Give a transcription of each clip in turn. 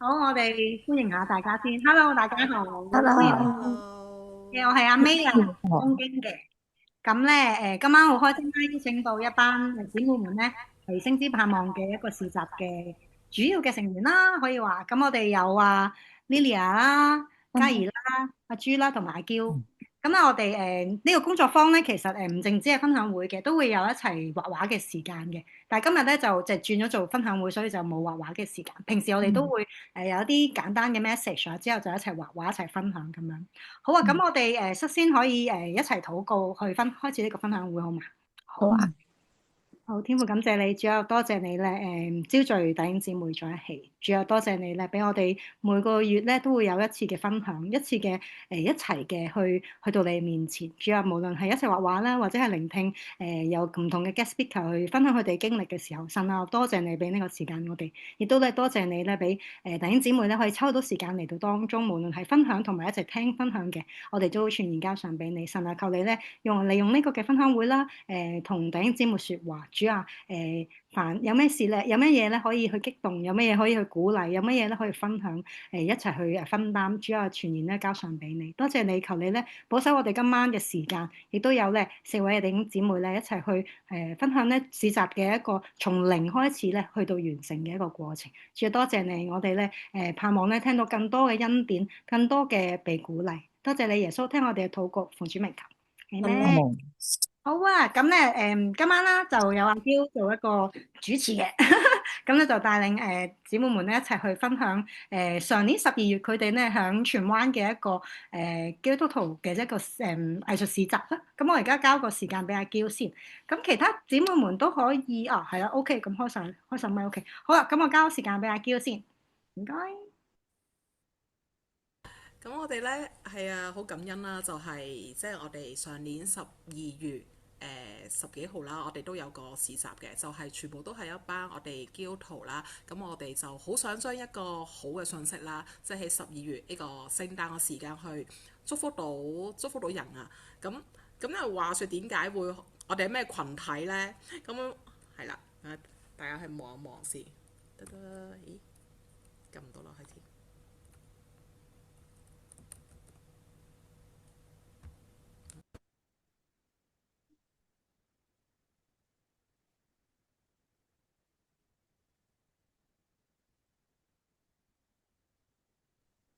好，我哋歡迎下大家先。Hello，大家好，歡迎。Hello，我係阿 May 啊，東京嘅。咁咧，今晚好開心啦，邀請到一班姊妹們咧，係星之盼望嘅一個市集嘅主要嘅成員啦，可以話。咁我哋有Lilia 啦、嘉怡啦、阿朱啦同埋阿嬌。咁咧，我哋呢個工作坊咧，其實唔淨止係分享會嘅，都會有一齊畫畫嘅時間嘅。但係今日咧就轉咗做分享會，所以就冇畫畫嘅時間。平時我哋都會有一啲簡單嘅 message 啊，之後就一齊畫畫一齊分享咁樣。好啊，咁我哋率先可以一齊禱告去開始呢個分享會好嘛？好。好啊，好，天父感謝你，主要多謝你咧，招聚弟兄姊妹在一起，主要多謝你咧，俾我哋每個月咧都會有一次嘅分享，一次嘅一齊嘅去到你面前，主要無論係一齊畫畫啦，或者係聆聽有唔同嘅 guest speaker 去分享佢哋經歷嘅時候，神啊，多謝你俾呢個時間我哋，亦都咧多謝你咧俾弟兄姊妹咧可以抽到時間嚟到當中，無論係分享同埋一齊聽分享嘅，我哋都會全然交上俾你，神啊，求你咧利用呢個嘅分享會啦，同弟兄姊妹說話。主啊，凡有咩事咧，有咩嘢咧可以去激動，有咩嘢可以去鼓勵，有乜嘢咧可以分享，一齊去分擔。主啊，全然咧交上俾你，多謝你，求你咧保守我哋今晚嘅時間，亦都有咧4位嘅弟兄姊妹咧一齊去分享咧市集嘅一個從零開始咧去到完成嘅一個過程。主啊，多謝你，我哋咧盼望咧聽到更多嘅恩典，更多嘅被鼓勵。多謝你，耶穌，聽我哋嘅禱告，奉主名求，阿們。好啊，咁咧，今晚啦就有阿嬌做一個主持嘅，咁咧就帶領姊妹們咧一齊去分享上年12月佢哋咧響荃灣嘅一個基督徒嘅一個藝術市集啦。咁我而家交個時間俾阿嬌先，咁其他姊妹們都可以啊，係啦，OK，咁開晒咪 OK，好啦，咁我交時間俾阿嬌先，唔該。咁我哋呢，係啊，好感恩啦，就係即係我哋上年12月十幾號啦，我哋都有個市集嘅，就係全部都係一班我哋基督徒啦。咁我哋就好想將一個好嘅信息啦，即係喺12月呢個聖誕嘅時間去祝福到人啊。咁又話說點解會我哋係咩群體呢？咁係啦，大家去望一望先。得得，咦，撳唔到啦，開始。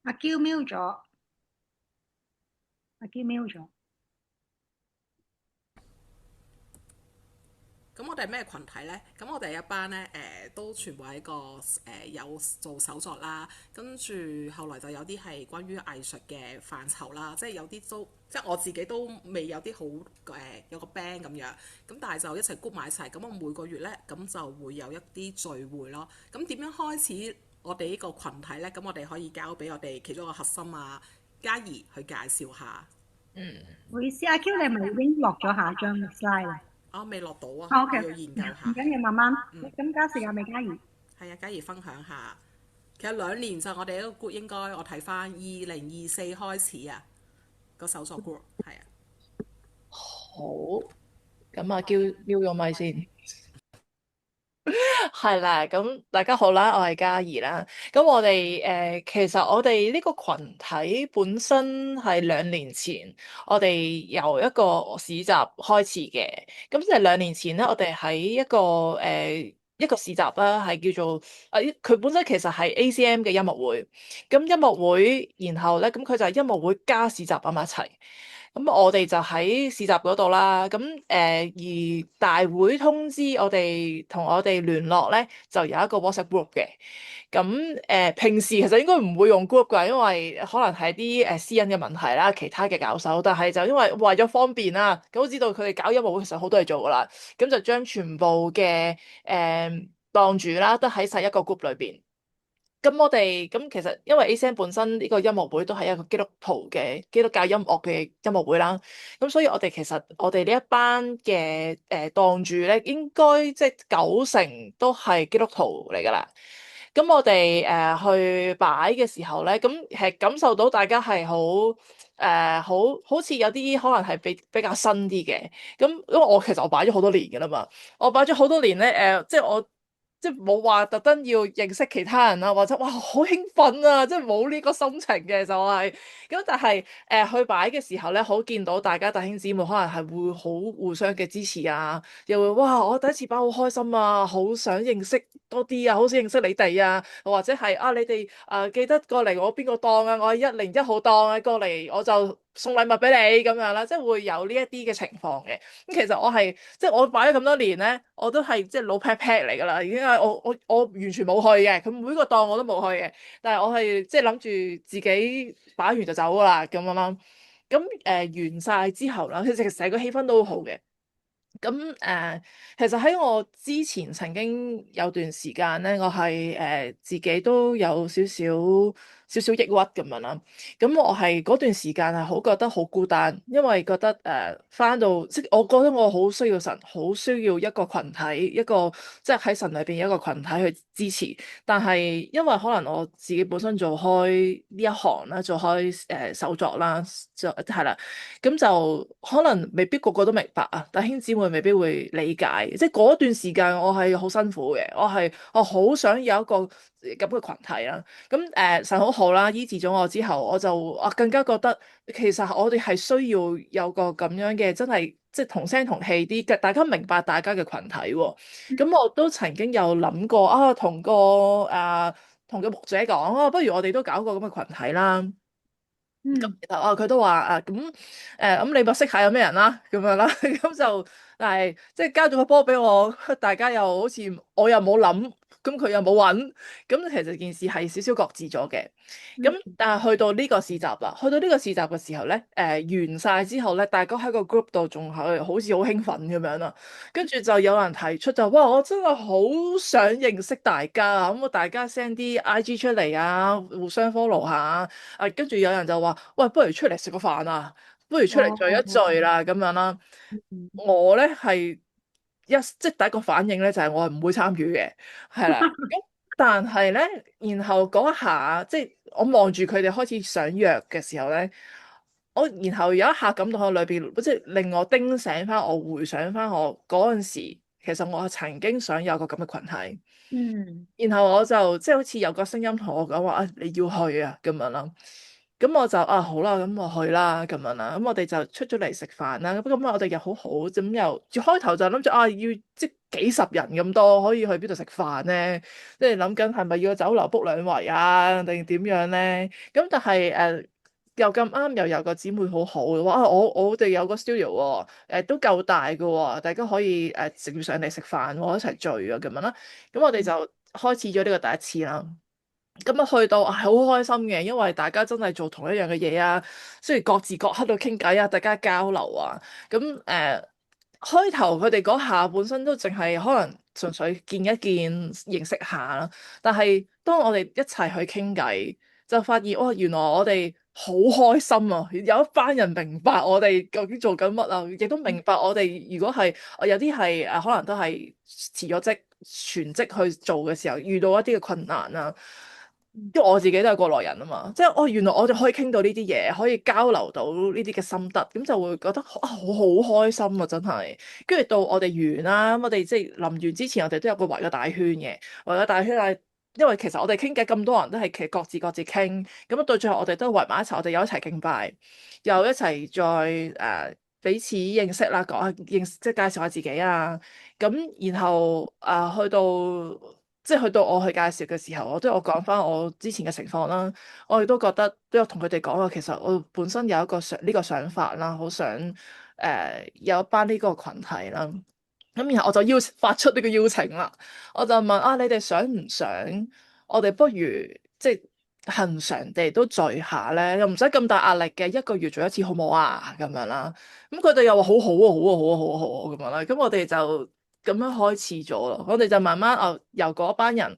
阿嬌瞄咗，阿嬌瞄咗。咁我哋咩群體呢？咁我哋一班呢，都全部係一個有做手作啦，跟住後來就有啲係關於藝術嘅範疇啦，即係有啲都即係我自己都未有啲好有個 band 咁樣，咁但係就一齊 group 埋一齊，咁我每個月呢，咁就會有一啲聚會咯。咁點樣開始我哋呢個群體呢？咁我哋可以交俾我哋其中一個核心啊，嘉怡去介紹下。唔好意思，阿嬌你係咪已經落咗下張 slide 啦？我未落到啊，哦，OK，我要研究下。唔緊要，慢慢。咁交時間俾嘉怡。係啊，嘉怡分享下。其實2年就我哋一個 group 應該我睇翻2024開始啊，個搜索 group 係啊。好，咁啊，叫咗咪先，係啦，咁大家好啦，我係嘉怡啦。咁我哋其實我哋呢個群體本身係2年前，我哋由一個市集開始嘅。咁即係2年前咧，我哋喺一個市集啦，係叫做佢本身其實係 ACM 嘅音樂會。咁音樂會，然後咧，咁佢就係音樂會加市集擺埋一齊。咁我哋就喺市集嗰度啦，咁而大會通知我哋同我哋聯絡咧，就有一個 WhatsApp group 嘅。咁平時其實應該唔會用 group 㗎，因為可能係啲私隱嘅問題啦，其他嘅搞手。但係就因為為咗方便啦，咁我知道佢哋搞音樂會其實好多嘢做㗎啦，咁就將全部嘅檔主啦，都喺晒一個 group 裏邊。咁我哋咁其實因為 ACM 本身呢個音樂會都係一個基督徒嘅基督教音樂嘅音樂會啦，咁所以我哋呢一班嘅檔主咧，應該即係90%都係基督徒嚟噶啦。咁我哋去擺嘅時候咧，咁係感受到大家係好似有啲可能係比較新啲嘅。咁因為我其實我擺咗好多年噶啦嘛，我擺咗好多年咧，即係我。即係冇話特登要認識其他人啊，或者哇好興奮啊，即係冇呢個心情嘅就係、咁。但係去擺嘅時候咧，好見到大家弟兄姊妹可能係會好互相嘅支持啊，又會哇我第一次擺好開心啊，好想認識多啲啊，好想認識你哋啊，或者係啊你哋記得過嚟我邊個檔啊，我係101號檔啊，過嚟我就送禮物俾你咁樣啦，即係會有呢一啲嘅情況嘅。咁其實我係即係我擺咗咁多年咧，我都係即係老 pat pat 嚟噶啦，已經係我完全冇去嘅，佢每個檔我都冇去嘅，但係我係即係諗住自己擺完就走噶啦咁樣啦。咁完晒之後啦，其實成個氣氛都好好嘅。咁其實喺我之前曾經有段時間咧，我係自己都有少少抑鬱咁樣啦。咁我係嗰段時間係好覺得好孤單，因為覺得返到即係我覺得我好需要神，好需要一個群體，一個即係喺神裏邊一個群體去支持。但係因為可能我自己本身做開呢一行啦，做開手作啦，就係啦。咁就可能未必個個都明白啊，弟兄姊妹未必會理解，即係嗰段時間我係好辛苦嘅，我好想有一個咁嘅群體啦。咁神好好啦，醫治咗我之後，我就更加覺得其實我哋係需要有個咁樣嘅真係即係同聲同氣啲嘅，大家明白大家嘅群體喎。咁我都曾經有諗過啊，同個牧者講啊，不如我哋都搞個咁嘅群體啦。咁嗯然後佢都話咁你咪識下有咩人啦，咁樣啦，咁就但係即係交咗個波俾我，大家又好似我又冇諗，咁佢又冇揾，咁其實件事係少少擱置咗嘅。咁嗯但係去到呢個市集啦，去到呢個市集嘅時候咧，完晒之後咧，大家喺個 group 度仲係好似好興奮咁樣啦，跟住就有人提出就哇，我真係好想認識大家啊，咁我大家 send 啲 IG 出嚟啊，互相 follow 下。跟住有人就話：喂，不如出嚟食個飯啊，不如出嚟聚一聚哦啦，咁樣啦。嗯我咧係即係第一個反應咧，就係我係唔會參與嘅，係啦。咁但係咧，然後嗰一下，即係我望住佢哋開始想約嘅時候咧，我然後有一下感到喺裏邊，即係令我叮醒翻，我回想翻我嗰陣時，其實我係曾經想有個咁嘅群體。嗯然後我就即係好似有個聲音同我講話啊，你要去啊咁樣啦。咁我就好啦，咁我去啦咁樣啦。咁我哋就出咗嚟食飯啦。咁我哋又好好，咁又開頭就諗住要即係幾十人咁多，可以去邊度食飯咧？即係諗緊係咪要酒樓 book 兩圍啊，定點樣咧？咁但係又咁啱又有個姊妹好好嘅話我哋有個 studio 喎，都夠大嘅喎，大家可以直接上嚟食飯喎，一齊聚啊咁樣啦。咁我哋就開始咗呢個第一次啦。咁啊去到係好開心嘅，因為大家真係做同一樣嘅嘢啊，雖然各自各喺度傾偈啊，大家交流啊。咁開頭佢哋嗰下本身都淨係可能純粹見一見認識下啦，但係當我哋一齊去傾偈，就發現原來我哋好開心啊！有一班人明白我哋究竟做緊乜啊，亦都明白我哋如果係有啲係可能都係辭咗職全職去做嘅時候，遇到一啲嘅困難啊。因為我自己都係過來人啊嘛，即係原來我哋可以傾到呢啲嘢，可以交流到呢啲嘅心得，咁就會覺得好開心啊！真係，跟住到我哋完啦，咁我哋即係臨完之前，我哋都有個圍個大圈嘅，圍個大圈係因為其實我哋傾偈咁多人都係其實各自傾，咁啊到最後我哋都圍埋一齊，我哋有一齊敬拜，又一齊再彼此認識啦，講下即係介紹下自己啊，咁然後去到。即係去到我去介紹嘅時候，我都有講翻我之前嘅情況啦。我亦都覺得都有同佢哋講話，其實我本身有一個呢個想法啦，好想有一班呢個群體啦。咁然後我就發出呢個邀請啦，我就問你哋想唔想我哋不如即係恒常地都聚下咧，又唔使咁大壓力嘅，一個月聚一次好唔好啊？咁樣啦。咁佢哋又話好好啊，好啊，好啊，好啊，好啊咁樣啦。咁我哋就咁樣開始咗咯。我哋就慢慢由嗰班人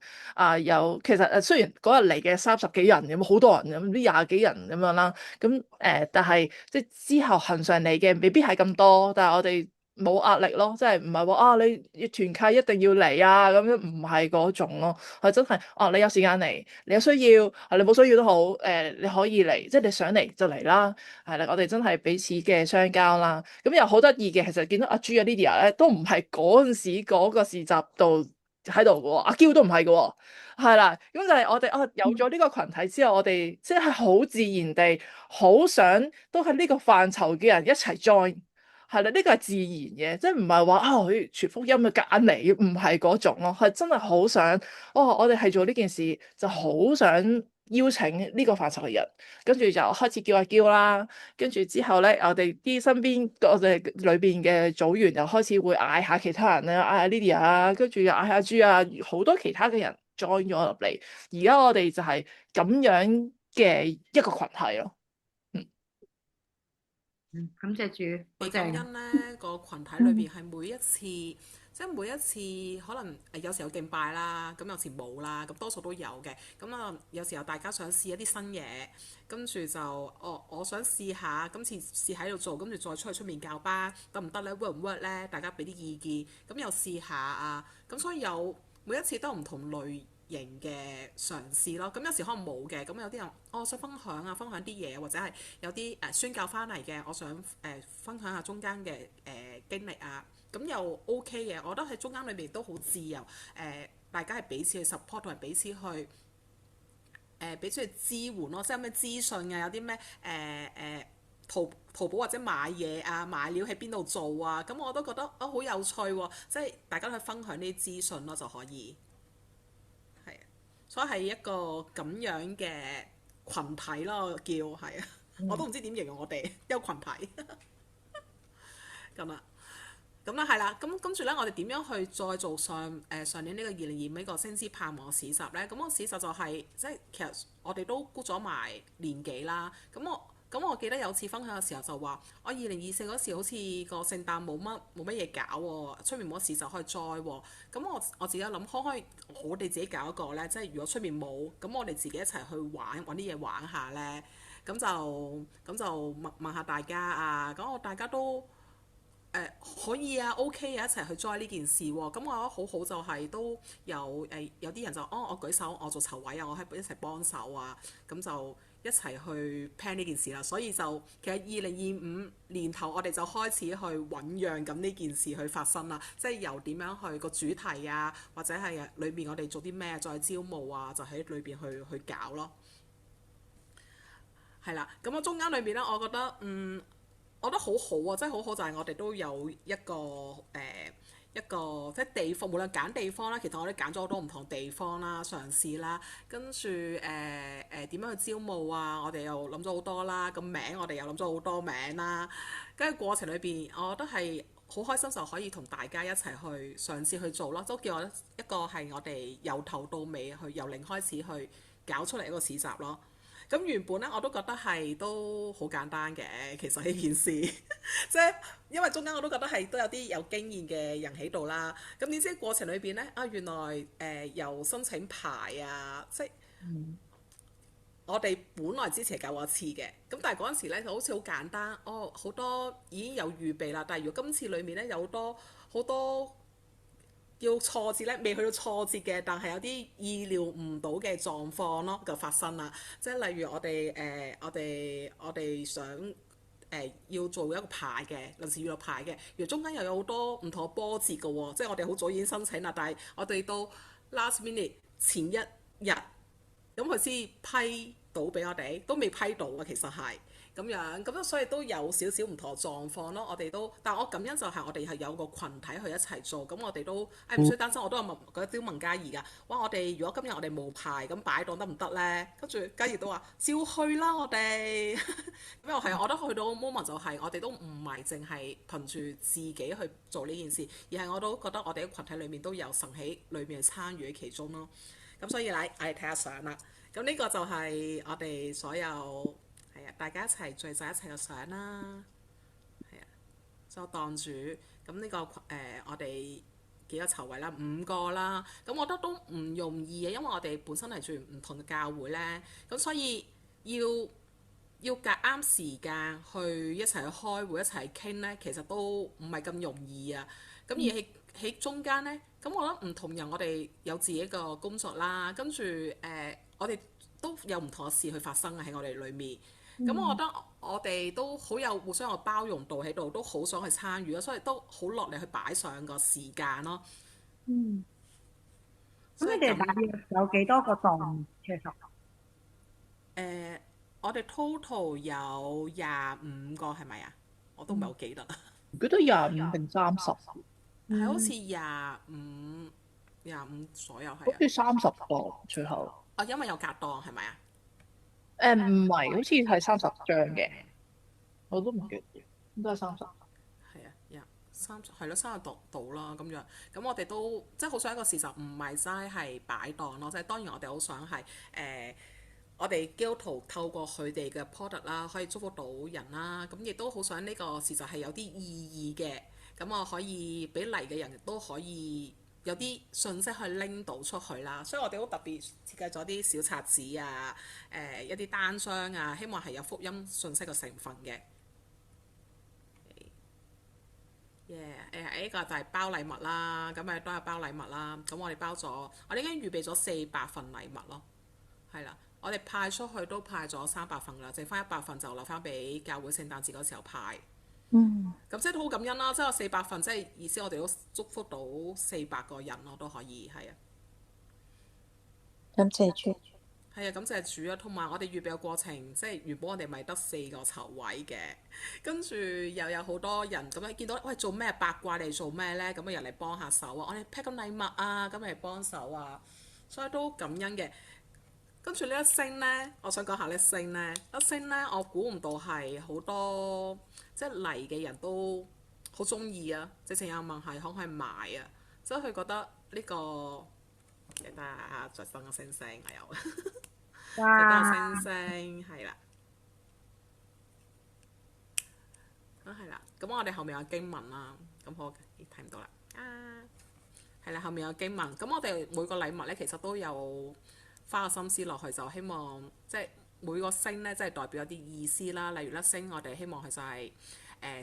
有其實雖然嗰日嚟嘅30幾人咁，好多人咁，唔知廿幾人咁樣啦。咁但係即係之後恒常嚟嘅未必係咁多，但係我哋冇壓力咯，即係唔係話你要團契一定要嚟啊咁樣，唔係嗰種咯，係真係你有時間嚟，你有需要你冇需要都好，你可以嚟，即係你想嚟就嚟啦，係啦，我哋真係彼此嘅相交啦，咁又好得意嘅，其實見到阿朱啊 Lydia 咧都唔係嗰陣時嗰個市集度喺度嘅喎，阿嬌都唔係嘅喎，係啦，咁就係我哋有咗呢個群體之後，我哋即係好自然地好想都係呢個範疇嘅人一齊 join。係啦，呢個係自然嘅，即係唔係話佢傳福音嘅夾硬嚟，唔係嗰種咯，係真係好想，我哋係做呢件事，就好想邀請呢個範疇嘅人，跟住就開始叫阿嬌啦，跟住之後咧，我哋啲身邊我哋裏邊嘅組員又開始會嗌下其他人咧，嗌下 Lydia 啊，跟住又嗌下朱啊，好多其他嘅人 join 咗入嚟，而家我哋就係咁樣嘅一個群體咯。感謝主，好幾感正啊！恩呢個群體裏邊係每一次，即係每一次可能有時有敬拜啦，咁有時冇啦，咁多數都有嘅。咁啊，有時候大家想試一啲新嘢，跟住就我想試下，今次試喺度做，跟住再出去出面教班得唔得呢？ work 唔 work 呢？大家俾啲意見，咁又試下啊。咁所以有每一次都有唔同類型嘅嘗試咯，咁有時可能冇嘅，咁有啲人我想分享啊，分享啲嘢，或者係有啲宣教翻嚟嘅，我想分享下中間嘅經歷啊，咁又 OK 嘅，我覺得喺中間裏面都好自由，大家係彼此去 support 同埋彼此去彼此去支援咯，即係有咩資訊啊，有啲咩淘寶或者買嘢啊，買料喺邊度做啊，咁我都覺得好有趣喎，即係大家都去分享呢啲資訊咯就可以。係啊，所以係一個咁樣嘅群體咯，叫係啊，我都唔知點形容我哋一個群體咁啊，咁啦係啦，咁跟住咧，我哋點樣去再做上年呢個2025呢個先知盼望市集咧？咁個市集就係、即係其實我哋都估咗埋年紀啦，咁我記得有次分享嘅時候就話，我2024嗰時好似個聖誕冇乜嘢搞喎，出面冇市就可以栽喎。咁我自己諗，可唔可以我哋自己搞一個呢？即係如果出面冇，咁我哋自己一齊去玩，揾啲嘢玩下呢。咁就問下大家啊，咁我大家都可以啊，OK 啊，一齊去 join 呢件事喎。咁我覺得好好就係都有啲人就我舉手，我做籌委啊，我喺一齊幫手啊，咁就一齊去 plan 呢件事啦。所以就其實2025年頭我哋就開始去醖釀緊呢件事去發生啦。即係由點樣去個主題啊，或者係裏面我哋做啲咩再招募啊，就喺裏邊去搞咯。係啦，咁啊中間裏面咧，我覺得好好啊，真係好好就係我哋都有一個即係地方，無論揀地方啦，其實我哋揀咗好多唔同地方啦，嘗試啦，跟住點樣去招募啊，我哋又諗咗好多啦，個名我哋又諗咗好多名啦，跟住過程裏邊，我覺得係好開心就可以同大家一齊去嘗試去做咯，都叫我一個係我哋由頭到尾去由零開始去搞出嚟一個市集咯。咁原本咧我都覺得係都好簡單嘅，其實呢件事，即係因為中間我都覺得係都有啲有經驗嘅人喺度啦。咁點知過程裏邊呢，原來由申請牌啊，即係我哋本來之前搞過一次嘅，咁但係嗰陣時咧就好似好簡單，好多已經有預備啦。但係如果今次裡面咧有好多好多叫挫折咧，未去到挫折嘅，但係有啲意料唔到嘅狀況咯，就發生啦。即係例如我哋想要做一個牌嘅臨時娛樂牌嘅，而中間又有好多唔同嘅波折嘅喎。即係我哋好早已經申請啦，但係我哋到 last minute 前一日，咁佢先批到俾我哋，都未批到啊，其實係。咁樣，咁所以都有少少唔同嘅狀況咯。我哋都，但我感恩就係我哋係有個群體去一齊做，咁我哋都唔需要擔心。我都有問嗰啲問嘉怡㗎，哇！我哋如果今日我哋冇牌咁擺檔得唔得呢？跟住嘉怡都話照去啦，我哋咁又係，我覺得去到 moment 就係我哋都唔係淨係憑住自己去做呢件事，而係我都覺得我哋喺群體裏面都有神喺裏面參與喺其中咯。咁所以嚟，我哋睇下相啦。咁呢個就係我哋所有。係啊，大家一齊聚集一齊嘅相啦，係啊，就當主咁呢個我哋幾個籌委啦，5個啦，咁我覺得都唔容易嘅，因為我哋本身係住唔同嘅教會呢，咁所以要夾啱時間去一齊去開會一齊傾呢，其實都唔係咁容易啊。咁而喺中間呢，咁我覺得唔同人我哋有自己嘅工作啦，跟住我哋都有唔同嘅事去發生喺我哋裏面。咁我覺得我哋都好有互相有包容度喺度，都好想去參與咯，所以都好落力去擺上個時間咯。嗯，咁所以咁你哋大約有幾多個檔？其實誒，我哋 total 有25個係咪啊？我都唔係好記得，唔記得25定30，好係好似廿五左右係啊。似30個最後。啊，因為有隔檔係咪啊？唔係，好似係30張嘅，我都唔記得，應該係30。係啊，30係咯30度啦咁樣。咁我哋都即係好想一個事實，唔係齋係擺檔咯。即係當然我哋好想係我哋基督徒透過佢哋嘅 product 啦，可以祝福到人啦。咁亦都好想呢個事實係有啲意義嘅。咁我可以俾嚟嘅人亦都可以有啲信息去拎到出去啦。所以我哋好特別設計咗啲小冊子啊，一啲單張啊，希望係有福音信息嘅成分嘅。呢個就係包禮物啦，咁都係包禮物啦。咁我哋包咗，我哋已經預備咗400份禮物咯。係啦，我哋派出去都派咗300份啦，剩翻100份就留翻俾教會聖誕節嗰時候派。嗯，咁即係都好感恩啦，即係有400份，即係意思我哋都祝福到400個人咯，都可以係啊。感謝主。係啊，感謝主啊，同埋我哋預備嘅過程，即係原本我哋咪得4個籌位嘅，跟住又有好多人咁樣見到，喂，做咩八卦嚟做咩呢？咁啊人嚟幫下手啊，我哋 pack 緊禮物啊，咁嚟幫手啊，所以都感恩嘅。跟住呢一升呢，我想講下呢一升呢，一升呢，我估唔到係好多即係嚟嘅人都好中意啊，直情有問係可唔可以買啊，所以佢覺得呢個記得啊，再等個星星我有。再多哇，星星係啦，咁係啦，咁我哋後面有經文啦，咁好睇唔到啦，係啦，後面有經文，咁我哋每個禮物呢，其實都有花個心思落去，就希望即係每個星呢，即係代表一啲意思啦。例如粒星，我哋希望佢就係、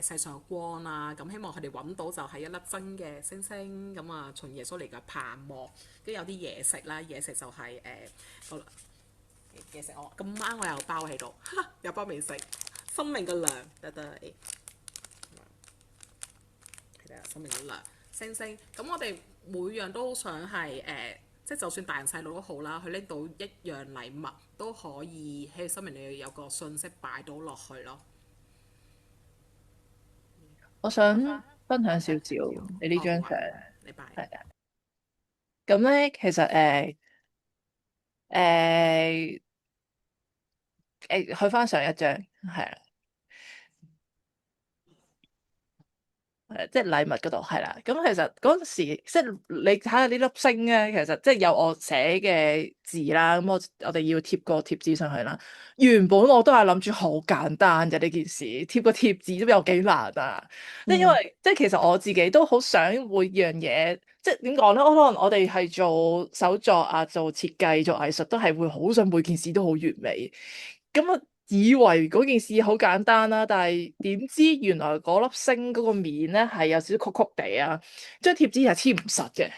世上嘅光啦，咁希望佢哋揾到就係一粒真嘅星星，咁啊從耶穌嚟嘅盼望，跟住有啲嘢食啦，嘢食就係、個嘢食我咁啱我有包喺度，有包美食，生命嘅糧得得，係啦，生命嘅糧，星星。咁我哋每樣都好想係即係就算大人細路都好啦，佢拎到一樣禮物都可以喺生命裏有個信息擺到落去咯。我想分享少少你呢哦，好啊，張相，你拜。係啊。咁咧，其實去翻上一張，係啦。即係禮物嗰度係啦，咁其實嗰陣時，即係你睇下呢粒星咧，其實即係有我寫嘅字啦，咁我哋要貼個貼紙上去啦。原本我都係諗住好簡單嘅呢件事，貼個貼紙都有幾難啊！即係因為即係其實我自己都好想每樣嘢，即係點講咧？可能我哋係做手作啊，做設計、做藝術，都係會好想每件事都好完美。咁我以為嗰件事好簡單啦，但係點知原來嗰粒星嗰個面咧係有少少曲曲地啊，張貼紙係黐唔實嘅，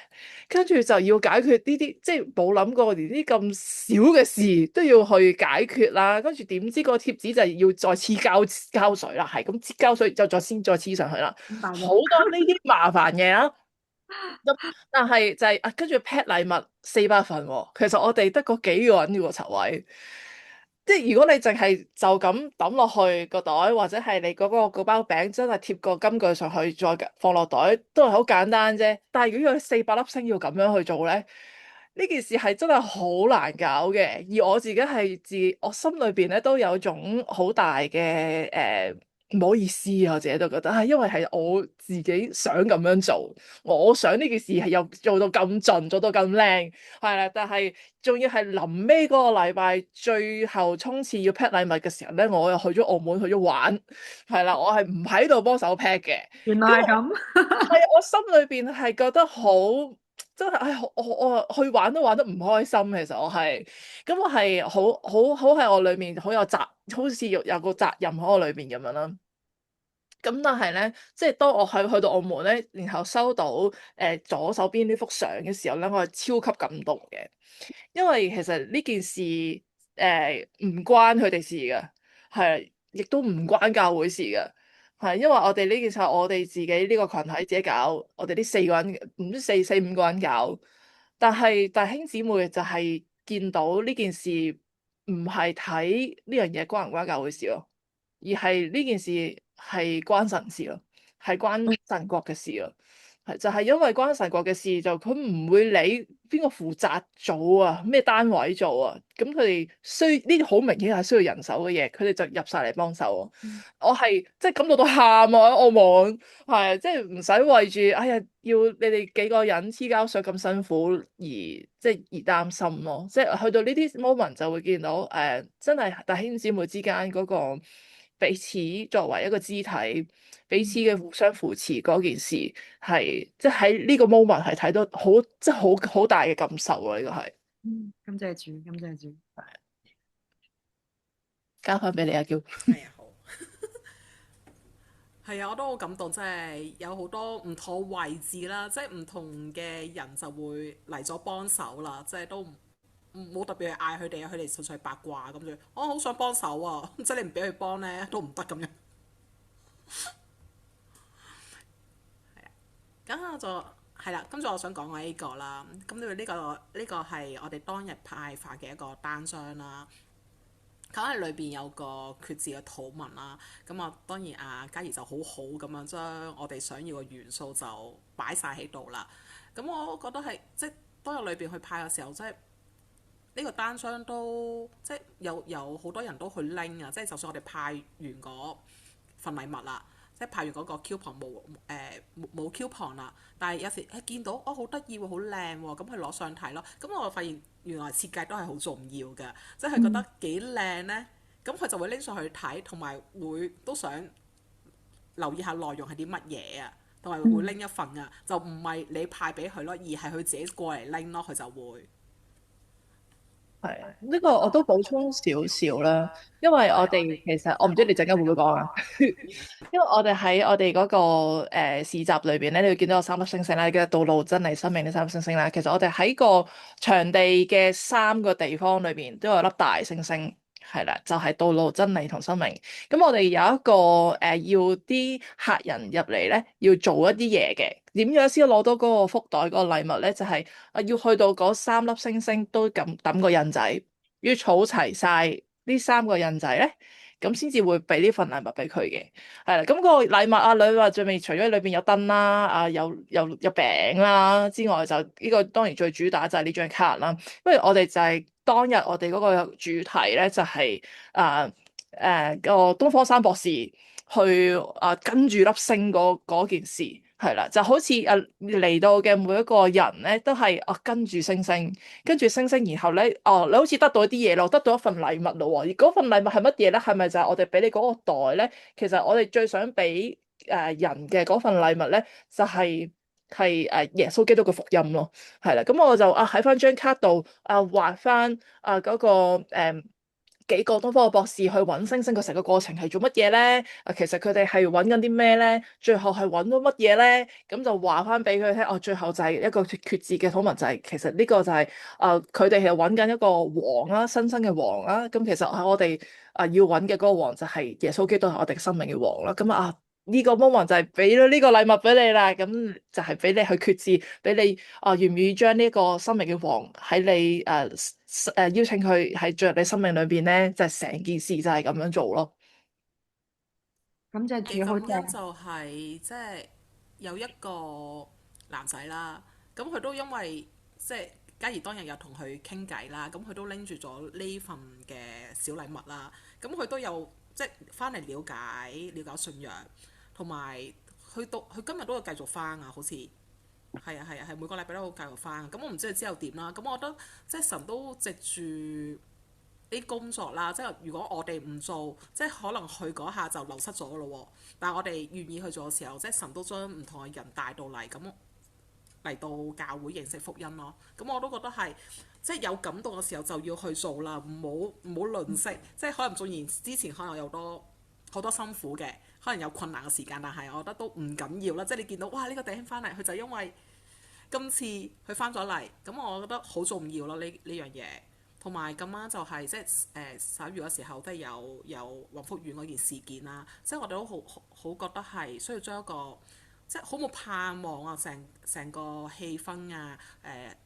跟住就要解決呢啲，即係冇諗過連啲咁少嘅事都要去解決啦。跟住點知個貼紙就要再黐膠水啦，係咁黐膠水就再黐上去啦，明白好多呢啲麻煩嘢啦。咁但係就係、跟住 pack 禮物400份喎，其實我哋得嗰幾個人嘅喎籌位。即係如果你淨係就咁抌落去個袋，或者係你嗰包餅真係貼個金句上去，再放落袋，都係好簡單啫。但係如果有400粒星要咁樣去做咧，呢件事係真係好難搞嘅。而我自己係我心裏邊咧都有種好大嘅唔好意思啊，我自己都覺得係因為係我自己想咁樣做，我想呢件事係又做到咁盡，做到咁靚，係啦。但係仲要係臨尾嗰個禮拜最後衝刺要 pack 禮物嘅時候咧，我又去咗澳門去咗玩，係啦，我係唔喺度幫手 pack 嘅。原來係咁。係啊，我心裏邊係覺得好真係，唉，我去玩都玩得唔開心。其實我係咁，我係好喺我裏面好有責，好似有個責任喺我裏邊咁樣啦。咁但係咧，即係當我去到澳門咧，然後收到左手邊呢幅相嘅時候咧，我係超級感動嘅，因為其實呢件事唔關佢哋事嘅，係亦都唔關教會事嘅，係因為我哋呢件事係我哋自己呢個群體自己搞，我哋呢4個人唔知四五個人搞，但係弟兄姊妹就係見到呢件事唔係睇呢樣嘢關唔關教會事咯，而係呢件事係關神事咯，係關神國嘅事咯。係就係因為關神國嘅事，就佢唔會理邊個負責做啊，咩單位做啊，咁佢哋需呢啲好明顯係需要人手嘅嘢，佢哋就入晒嚟幫手啊。我係即係感動到喊啊！喺澳門係即係唔使為住，哎呀，要你哋幾個人黐膠水咁辛苦而即係而擔心咯。即係去到呢啲 moment 就會見到真係弟兄姊妹之間嗰個彼此作為一個肢體，彼此嘅互相扶持嗰件事係即係喺呢個 moment 係睇到好即係好大嘅感受啊！呢個係感謝主，感謝主。交翻俾你阿嬌。係啊，好。係啊，我都好感動，即係有好多唔同位置啦，即係唔同嘅人就會嚟咗幫手啦，即係都冇特別去嗌佢哋，佢哋純粹八卦咁樣。我好想幫手啊，即係你唔俾佢幫呢，都唔得咁樣。咁我就係啦，跟住我想講下呢個啦。咁呢個係我哋當日派發嘅一個單張啦。咁喺裏邊有個決志嘅禱文啦。咁啊，當然嘉怡就好好咁樣將我哋想要嘅元素就擺晒喺度啦。咁我覺得係即係當日裏邊去派嘅時候，即係呢個單張都即係有好多人都去拎啊！即係就算我哋派完嗰份禮物啦，即係派完嗰個 coupon 冇 coupon 啦，但係有時見到哦好得意喎，好靚喎，咁佢攞上睇咯。咁我發現原來設計都係好重要嘅，即係佢覺得幾靚呢，咁佢就會拎上去睇，同埋會都想留意下內容係啲乜嘢啊，同埋會拎一份啊，就唔係你派俾佢咯，而係佢自己過嚟拎咯，佢就會。係啊，呢個我都補充少少啦，因為我哋其實我唔知你陣間會唔會講啊，因為我哋喺我哋嗰個市集裏邊咧，你會見到有三粒星星啦，跟住道路真係生命嘅三粒星星啦。其實我哋喺個場地嘅三個地方裏邊都有粒大星星，係啦，就係道路真理同生命。咁我哋有一個要啲客人入嚟咧，要做一啲嘢嘅。點樣先攞到嗰個福袋嗰個禮物咧？就係要去到嗰三粒星星都咁抌個印仔，要儲齊晒呢三個印仔咧，咁先至會俾呢份禮物俾佢嘅。係啦，咁個禮物啊，禮物最尾除咗裏邊有燈啦，有餅啦之外，就呢個當然最主打就係呢張卡啦。因為我哋就係當日我哋嗰個主題咧，就係個東方三博士去跟住粒星嗰件事。係啦，就好似嚟到嘅每一個人咧，都係跟住星星，跟住星星，然後咧你好似得到一啲嘢咯，得到一份禮物咯喎。而嗰份禮物係乜嘢咧？係咪就係我哋俾你嗰個袋咧？其實我哋最想俾人嘅嗰份禮物咧，就係耶穌基督嘅福音咯。係啦，咁我就喺翻張卡度畫翻嗰個幾個東方嘅博士去揾星星嘅成個過程係做乜嘢咧？其實佢哋係揾緊啲咩咧？最後係揾到乜嘢咧？咁就話翻俾佢聽。最後就係一個決志嘅禱文，就係其實呢個就係佢哋係揾緊一個王啦，新生嘅王啦。咁其實喺我哋要揾嘅嗰個王就係耶穌基督係我哋生命嘅王啦。咁呢個 moment 就係俾咗呢個禮物俾你啦，咁就係俾你去決志，俾你願唔願意將呢個生命嘅王喺你邀請佢喺進入你生命裏邊咧，就係成件事就係咁樣做咯。感謝嘅主，好正。感恩就係即係有一個男仔啦，咁佢都因為即係嘉怡當日有同佢傾偈啦，咁佢都拎住咗呢份嘅小禮物啦，咁佢都有即係翻嚟了解信仰，同埋佢今日都有繼續翻啊，好似係每個禮拜都好繼續翻，咁我唔知佢之後點啦，咁我覺得即係神都藉住啲工作啦，即係如果我哋唔做，即係可能佢嗰下就流失咗咯喎。但係我哋願意去做嘅時候，即係神都將唔同嘅人帶到嚟，咁嚟到教會認識福音咯。咁我都覺得係即係有感動嘅時候就要去做啦，唔好吝嗇。即係可能縱然之前可能有好多辛苦嘅，可能有困難嘅時間，但係我覺得都唔緊要啦。即係你見到哇呢個弟兄翻嚟，佢就因為今次佢翻咗嚟，咁我覺得好重要咯呢樣嘢。同埋咁啱就係即係11月嘅時候，都係有宏福苑嗰件事件啦。即係我哋都好覺得係需要將一個即係好冇盼望啊，成個氣氛啊，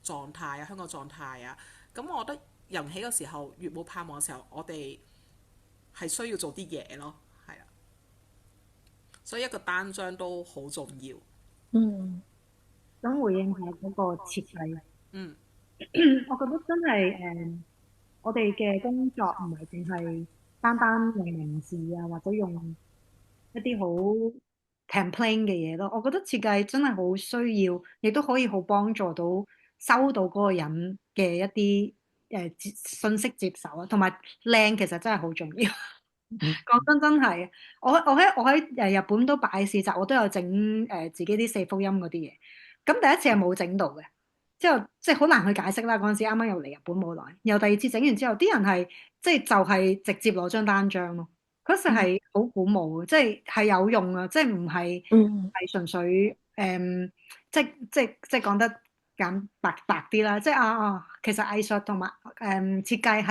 狀態啊，香港狀態啊。咁我覺得人起嘅時候越冇盼望嘅時候，我哋係需要做啲嘢咯，係啊。所以一個單張都好重要。嗯想回應下嗰個設計，嗯我覺得真係我哋嘅工作唔係淨係單單用文字啊，或者用一啲好 template 嘅嘢咯。我覺得設計真係好需要，亦都可以好幫助到收到嗰個人嘅一啲信息接受啊，同埋靚其實真係好重要。講真真係，我喺日本都擺市集，我都有整自己啲四福音嗰啲嘢。咁第一次係冇整到嘅，之後即係好難去解釋啦。嗰陣時啱啱又嚟日本冇耐，然後第二次整完之後，啲人係即係就係直接攞張單張咯。嗰時嗯係好鼓舞嘅，係有用啊，即係唔係嗯係純粹即係講得簡白啲啦。即係其實藝術同埋設計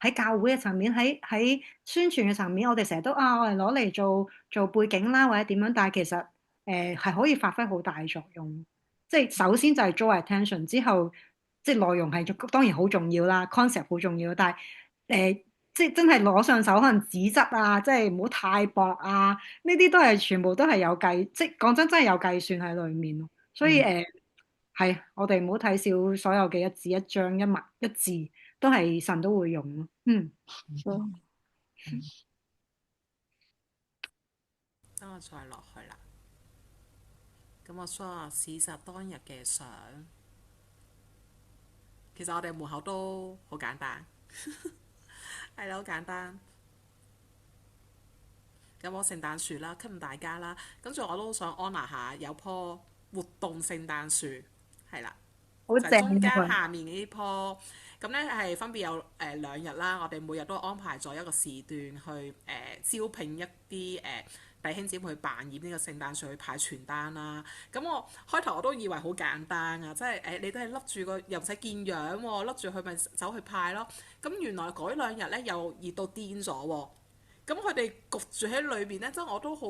喺教會嘅層面，喺宣傳嘅層面，我哋成日都我哋攞嚟做背景啦，或者點樣，但係其實係可以發揮好大作用。即係首先就係 draw attention，之後即係內容係當然好重要啦，concept 好重要，但係即係真係攞上手，可能紙質啊，即係唔好太薄啊，呢啲都係全部都係有計，即係講真真係有計算喺裏面咯。所以嗯係我哋唔好睇小所有嘅一字一張一墨一字，都係神都會用咯。嗯，嗯等我再落去啦。咁我 show 下市集當日嘅相。其實我哋門口都好簡單，係啦，好簡單。有棵聖誕樹啦，吸引大家啦。跟住我都想安撫下有棵活動聖誕樹，係啦，就係好正中間啊下面呢棵。咁呢係分別有兩日啦，我哋每日都安排咗一個時段去招聘一啲弟兄姊妹去扮演呢個聖誕樹去派傳單啦。咁我開頭我都以為好簡單啊，即係你都係笠住個又唔使見樣喎，笠住佢咪走去派咯。咁原來嗰兩日呢又熱到癲咗喎。咁佢哋焗住喺裏邊呢，即係我都好，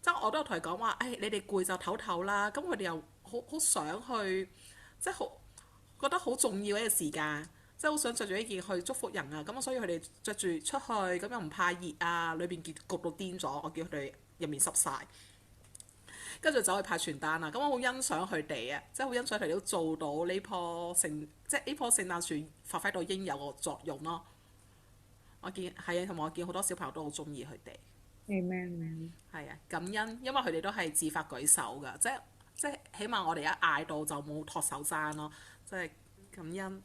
即係我都有同佢講話，誒你哋攰就唞唞啦。咁佢哋又好想去，即係覺得好重要嘅一個時間，即係好想着住呢件去祝福人啊。咁所以佢哋着住出去，咁又唔怕熱啊，裏邊焗到癲咗，我叫佢哋入面濕晒，跟住走去派傳單啊。咁我好欣賞佢哋啊，即係好欣賞佢哋都做到呢棵即係呢棵聖誕樹發揮到應有個作用咯。我見係啊，同埋我見好多小朋友都好中意佢哋。，Amen。係啊，感恩，因為佢哋都係自發舉手㗎，即係起碼我哋一嗌到就冇托手踭咯，即係感恩。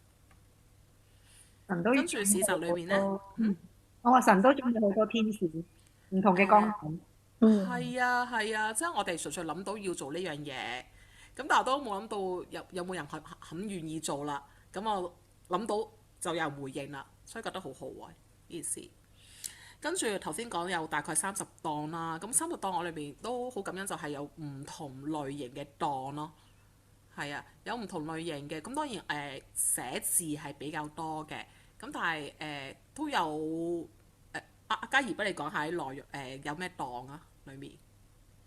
神都跟住事實裏邊呢，我話神都準備好多天使，唔同嘅光景。嗯係啊係啊，即係我哋純粹諗到要做呢樣嘢，咁但係都冇諗到有冇人肯願意做啦。咁我諗到就有人回應啦，所以覺得好好喎呢件事。跟住頭先講有大概30檔啦，咁30檔我裏邊都好感恩，就係有唔同類型嘅檔咯。係啊，有唔同類型嘅，咁當然寫字係比較多嘅，咁但係都有阿嘉怡，不如你講下啲內容有咩檔啊？裡面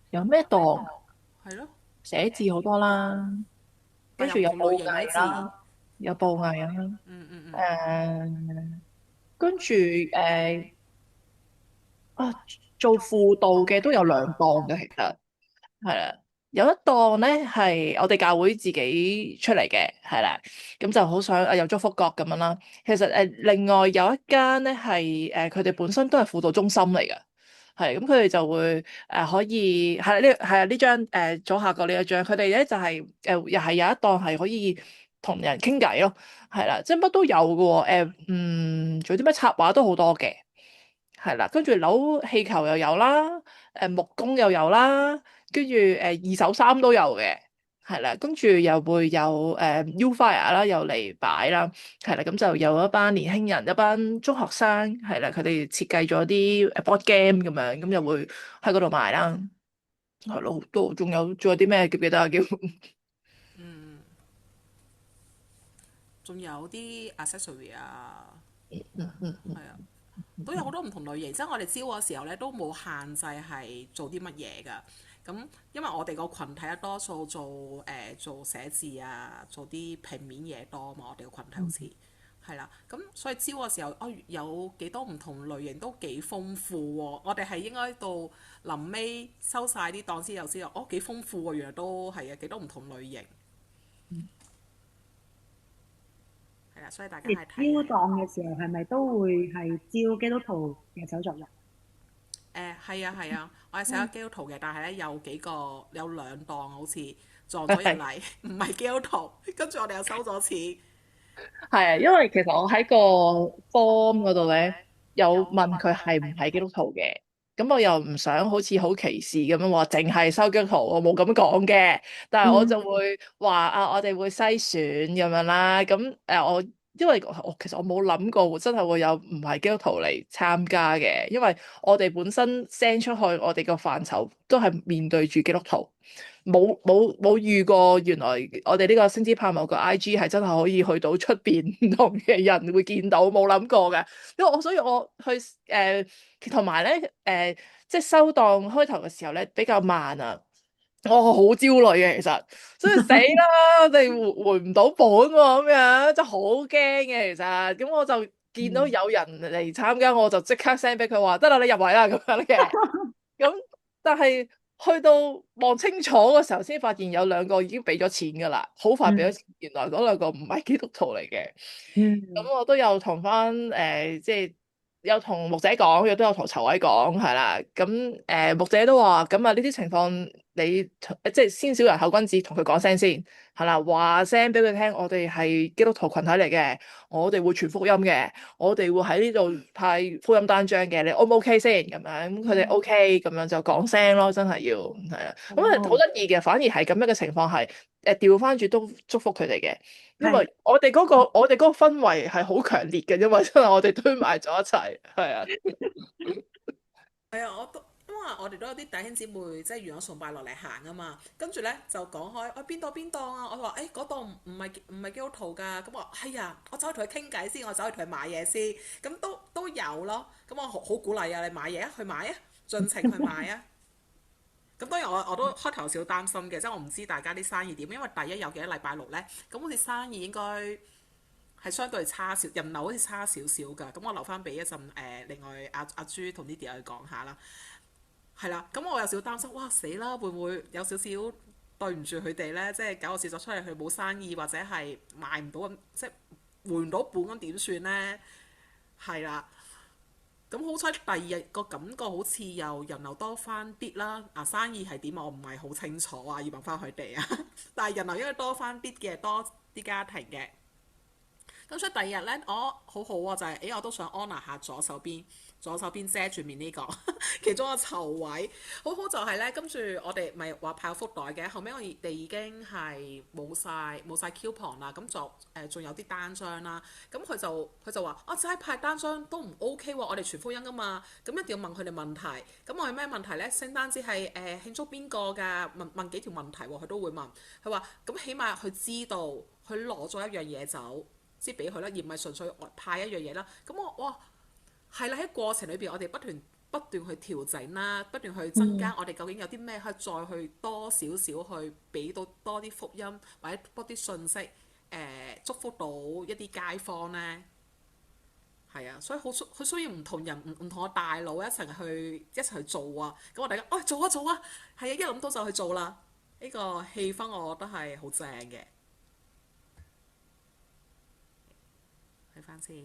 有咩檔？係咯，寫字好多啦，跟住有但有唔同類布型嘅字，藝啦，有布藝啦，誒，跟住啊，做輔導嘅都有2檔嘅，其實係啦，有一檔咧係我哋教會自己出嚟嘅，係啦，咁就好想有祝福角咁樣啦。其實另外有一間咧係佢哋本身都係輔導中心嚟嘅，係咁佢哋就會可以係呢係啊呢張左下角呢一張，佢哋咧就係又係有一檔係可以同人傾偈咯，係啦，即係乜都有嘅喎，仲有啲咩插畫都好多嘅。係啦，跟住扭氣球又有啦，木工又有啦，跟住二手衫都有嘅，係啦，跟住又會有U-Fire 啦，又嚟擺啦，係啦，咁就有一班年輕人，一班中學生，係啦，佢哋設計咗啲board game 咁樣，咁又會喺嗰度賣啦，係咯，好多，仲有啲咩記唔記得啊？叫仲有啲 accessory 啊，嗯嗯嗯係啊。都有好多唔同類型，即係我哋招嘅時候咧都冇限制係做啲乜嘢㗎。咁因為我哋個群體咧多數做寫字啊，做啲平面嘢多嘛，我哋個群體好似係啦。咁所以招嘅時候，有幾多唔同類型都幾豐富喎。我哋係應該到臨尾收晒啲檔先有知道，幾豐富喎，原來都係啊幾多唔同類型係啦，所以大家你係睇係。招檔嘅時候係咪都會係招基督徒嘅手作人？係啊係啊，我係寫咗基督徒嘅，但係咧有兩檔好似撞咗入係嚟，唔係基督徒，跟住我哋又收咗錢。係啊，因為其實我喺個 form 嗰度咧，有問佢係唔係基督徒嘅，咁我又唔想好似好歧視咁樣話，淨係收基督徒，我冇咁講嘅，但係我就會話啊，我哋會篩選咁樣啦，咁我因為我其實我冇諗過真係會有唔係基督徒嚟參加嘅，因為我哋本身 send 出去，我哋個範疇都係面對住基督徒。冇遇過，原來我哋呢個星之盼望個 IG 係真係可以去到出邊唔同嘅人會見到，冇諗過嘅。因為所以我去同埋咧即係收檔開頭嘅時候咧比較慢啊，我好焦慮嘅其實，所以死啦，我哋回唔到本喎咁樣，真係好驚嘅其實。咁我就見到有人嚟參加，我就即刻 send 俾佢話得啦，你入圍啦咁樣嘅。咁但係去到望清楚嘅時候，先發現有兩個已經俾咗錢㗎啦，好快俾咗錢。原來嗰兩個唔係基督徒嚟嘅。嗯，咁我都有同翻即係有同牧者講，亦都有同籌委講，係啦。咁牧者都話，咁啊呢啲情況你即係先小人後君子，同佢講聲先，係啦，話聲俾佢聽，我哋係基督徒群體嚟嘅，我哋會傳福音嘅，我哋會喺呢度派福音單張嘅，你 O 唔 OK 先？咁樣咁佢哋 OK，咁樣就講聲咯，真係要係啊。咁啊好哦，得意嘅，反而係咁樣嘅情況係調翻轉都祝福佢哋嘅。因係。為我哋嗰個氛圍係好強烈嘅，因為真係我哋堆埋咗一齊，係啊，係啊，因為我哋都有啲弟兄姊妹即係完咗崇拜落嚟行啊嘛，跟住咧就講開，邊檔啊？我話嗰檔唔係基督徒㗎，咁我話係啊，我走去同佢傾偈先，我走去同佢買嘢先，咁都有咯，咁我好鼓勵啊，你買嘢啊，去買啊，盡情去買啊。咁當然我都開頭有少少擔心嘅，即係我唔知大家啲生意點，因為第一有幾多禮拜六呢，咁好似生意應該係相對差少，人流好似差少少㗎。咁我留翻俾一陣另外阿朱同 Lydia 去講下啦。係啦，咁我有少少擔心，哇死啦，會唔會有少少對唔住佢哋呢？即係搞個事作出嚟，佢冇生意或者係賣唔到咁，即係回唔到本咁點算呢？係啦。咁好彩第二日個感覺好似又人流多翻啲啦，生意係點我唔係好清楚啊，要問翻佢哋啊。但係人流應該多翻啲嘅，多啲家庭嘅。咁所以第二日呢，好好啊，就係、我都想 honour 下左手邊遮住面呢、個其中一個籌位，好好就係呢。跟住我哋咪話派福袋嘅，後尾我哋已經係冇晒 coupon 啦，咁仲有啲單張啦，咁佢就話只係派單張都唔 OK 喎，我哋傳福音噶嘛，咁一定要問佢哋問題，咁我係咩問題呢？聖誕節係慶祝邊個㗎？問幾條問題喎，佢都會問，佢話咁起碼佢知道佢攞咗一樣嘢走。先俾佢啦，而唔係純粹派一樣嘢啦。咁哇係啦，喺過程裏邊，我哋不斷去調整啦，不斷去增加我哋究竟有啲咩可以再去多少少去俾到多啲福音或者多啲信息，祝福到一啲街坊呢。係啊，所以佢需要唔同人唔同嘅大佬一齊去做啊。咁我哋做啊做啊，係啊，一諗到就去做啦。呢個氣氛我覺得係好正嘅。睇翻先，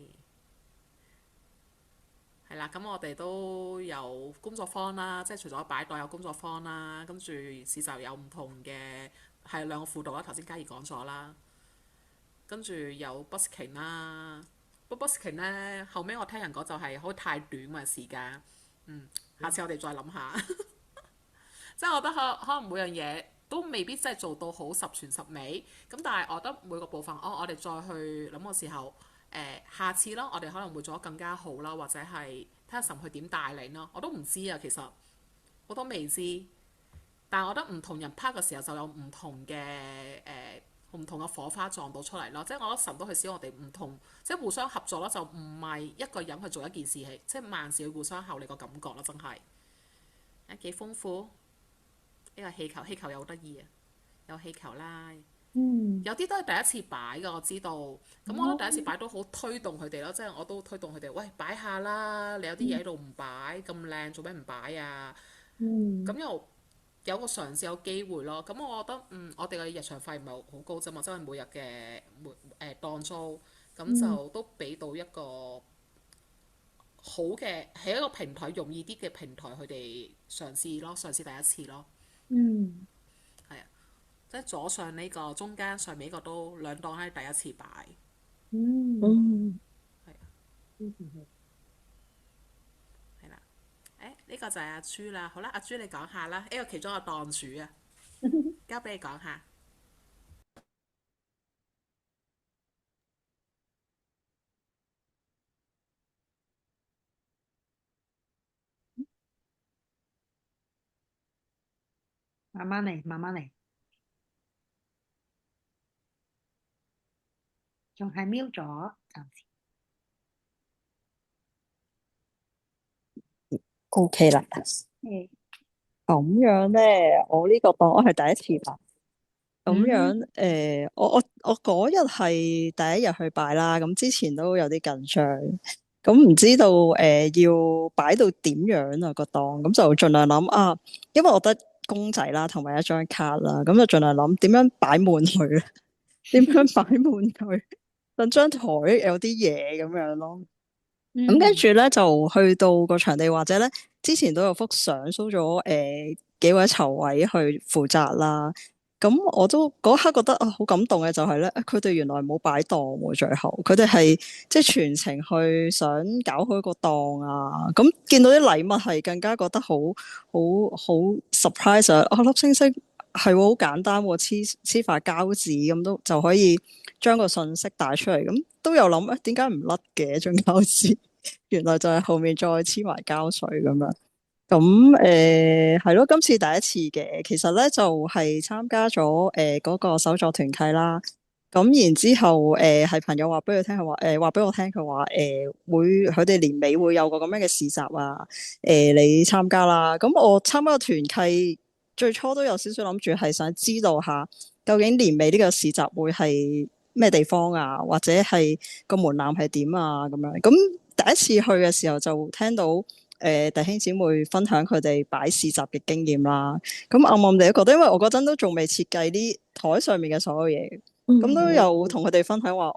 係啦，咁我哋都有工作坊啦，即係除咗擺檔有工作坊啦，跟住市集有唔同嘅係兩個輔導啦，頭先嘉怡講咗啦，跟住有 busking 啦，不過 busking 呢，後尾我聽人講就係好太短嘅時間，下次我哋再諗下，即係我覺得可能每樣嘢都未必真係做到好十全十美，咁但係我覺得每個部分，我哋再去諗嘅時候。下次啦，我哋可能會做得更加好啦，或者係睇下神佢點帶領啦，我都唔知啊，其實好多未知。但係我覺得唔同人拍嘅時候就有唔同嘅火花撞到出嚟咯，即係我覺得神都係使我哋唔同，即係互相合作啦，就唔係一個人去做一件事，係即係萬事互相效力個感覺啦，真係幾豐富。呢個氣球，氣球又好得意啊，有氣球啦。嗯，有啲都係第一次擺嘅，我知道。咁我覺得第一次擺都好推動佢哋咯，即係我都推動佢哋，喂，擺下啦！你有啲嘢喺度唔擺，咁靚做咩唔擺啊？咁嗯，又有個嘗試有機會咯。咁我覺得我哋嘅日常費唔係好高啫嘛，即係每日嘅當租，咁嗯，就都俾到一個好嘅，係一個平台，容易啲嘅平台，佢哋嘗試咯，嘗試第一次咯，嗯，係啊，即係左上呢個，中間上面呢個都兩檔係第一次擺，嗯，嗯，係啊，嗯，係啦。呢個就係阿朱啦。好啦，阿朱你講下啦，呢個其中一個檔主啊，交俾你講下。慢慢嚟，慢慢嚟，仲係瞄咗，暫時。OK 啦，誒，咁樣咧，我呢個檔我係第一次擺，咁嗯，樣我嗰日係第一日去擺啦，咁之前都有啲緊張，咁唔知道要擺到點樣啊個檔，咁就盡量諗啊，因為我得公仔啦，同埋一張卡啦，咁就盡量諗點樣擺滿佢咧，點樣擺滿佢，等張台有啲嘢咁樣咯。咁跟嗯，住咧就去到個場地，或者咧之前都有幅相 show 咗幾位籌委去負責啦。咁我都嗰刻覺得啊好感動嘅就係咧，佢哋原來冇擺檔喎，最後佢哋係即係全程去想搞好一個檔啊。咁見到啲禮物係更加覺得好 surprise 啊！哦，粒星星係喎好簡單喎，黐塊膠紙咁都就可以將個信息帶出嚟。咁都有諗點解唔甩嘅張膠紙？原來就係後面再黐埋膠水咁樣。咁係咯，今次第一次嘅，其實咧就係參加咗嗰個手作團契啦。咁然之後係朋友話俾佢聽，佢話話俾我聽，佢話會佢哋年尾會有個咁樣嘅市集啊。你參加啦。咁我參加個團契，最初都有少少諗住係想知道下究竟年尾呢個市集會係咩地方啊，或者係個門檻係點啊咁樣。咁第一次去嘅時候就聽到弟兄姊妹分享佢哋擺市集嘅經驗啦。咁暗暗地都覺得，因為我嗰陣都仲未設計啲台上面嘅所有嘢，咁都有同佢哋分享話，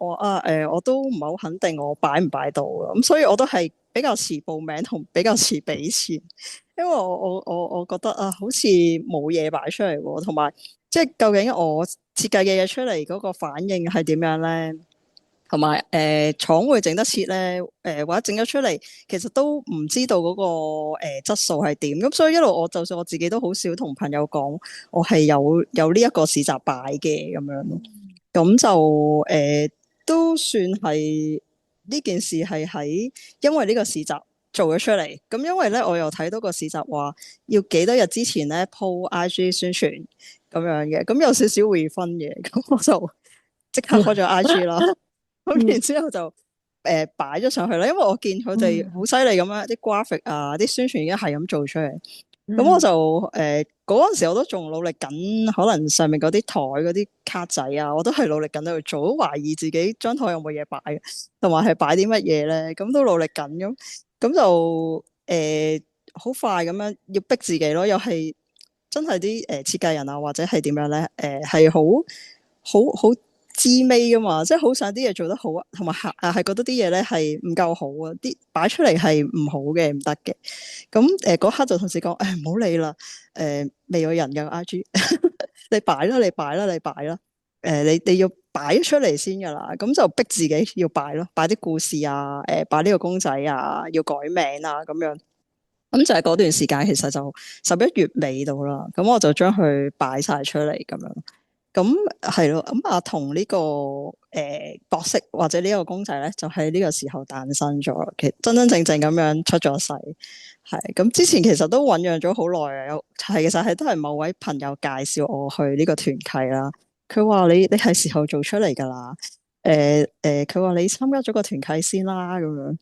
我都唔係好肯定我擺唔擺到嘅。咁所以我都係比較遲報名同比較遲俾錢，因為我覺得啊，好似冇嘢擺出嚟喎，同埋即係究竟我設計嘅嘢出嚟嗰個反應係點樣咧？同埋廠會整得切咧，或者整咗出嚟，其實都唔知道嗰、個質素係點。咁所以一路我就算我自己都好少同朋友講，我係有呢一個市集擺嘅咁樣咯。咁就都算係呢件事係喺因為呢個市集做咗出嚟。咁因為咧我又睇到個市集話要幾多日之前咧 po IG 宣傳咁樣嘅，咁有少少 refund 嘅，咁我就即刻開咗 IG 啦。咁然之後就擺咗上去啦，因為我見佢哋好犀利咁樣，啲 graphic 啊，啲宣傳已經係咁做出嚟。咁我就嗰陣時我都仲努力緊，可能上面嗰啲台嗰啲卡仔啊，我都係努力緊喺度做，都懷疑自己張台有冇嘢擺，同埋係擺啲乜嘢咧。咁都努力緊咁就好快咁樣要逼自己咯，又係真係啲設計人啊，或者係點樣咧？係好滋味噶嘛，即係好想啲嘢做得好啊，同埋係覺得啲嘢咧係唔夠好啊，啲擺出嚟係唔好嘅，唔得嘅。咁嗰刻就同事講，誒唔好理啦，未有人嘅 IG，你擺啦，你擺啦，你擺啦，你要擺出嚟先噶啦，咁就逼自己要擺咯，擺啲故事啊，擺呢個公仔啊，要改名啊咁樣。咁就係嗰段時間，其實就11月尾到啦，咁我就將佢擺晒出嚟咁樣。咁係咯，咁阿童呢個角色或者呢個公仔咧，就喺呢個時候誕生咗，其實真真正正咁樣出咗世。係咁之前其實都醞釀咗好耐啊，其實係都係某位朋友介紹我去呢個團契啦。佢話你係時候做出嚟噶啦，佢話你參加咗個團契先啦，咁樣。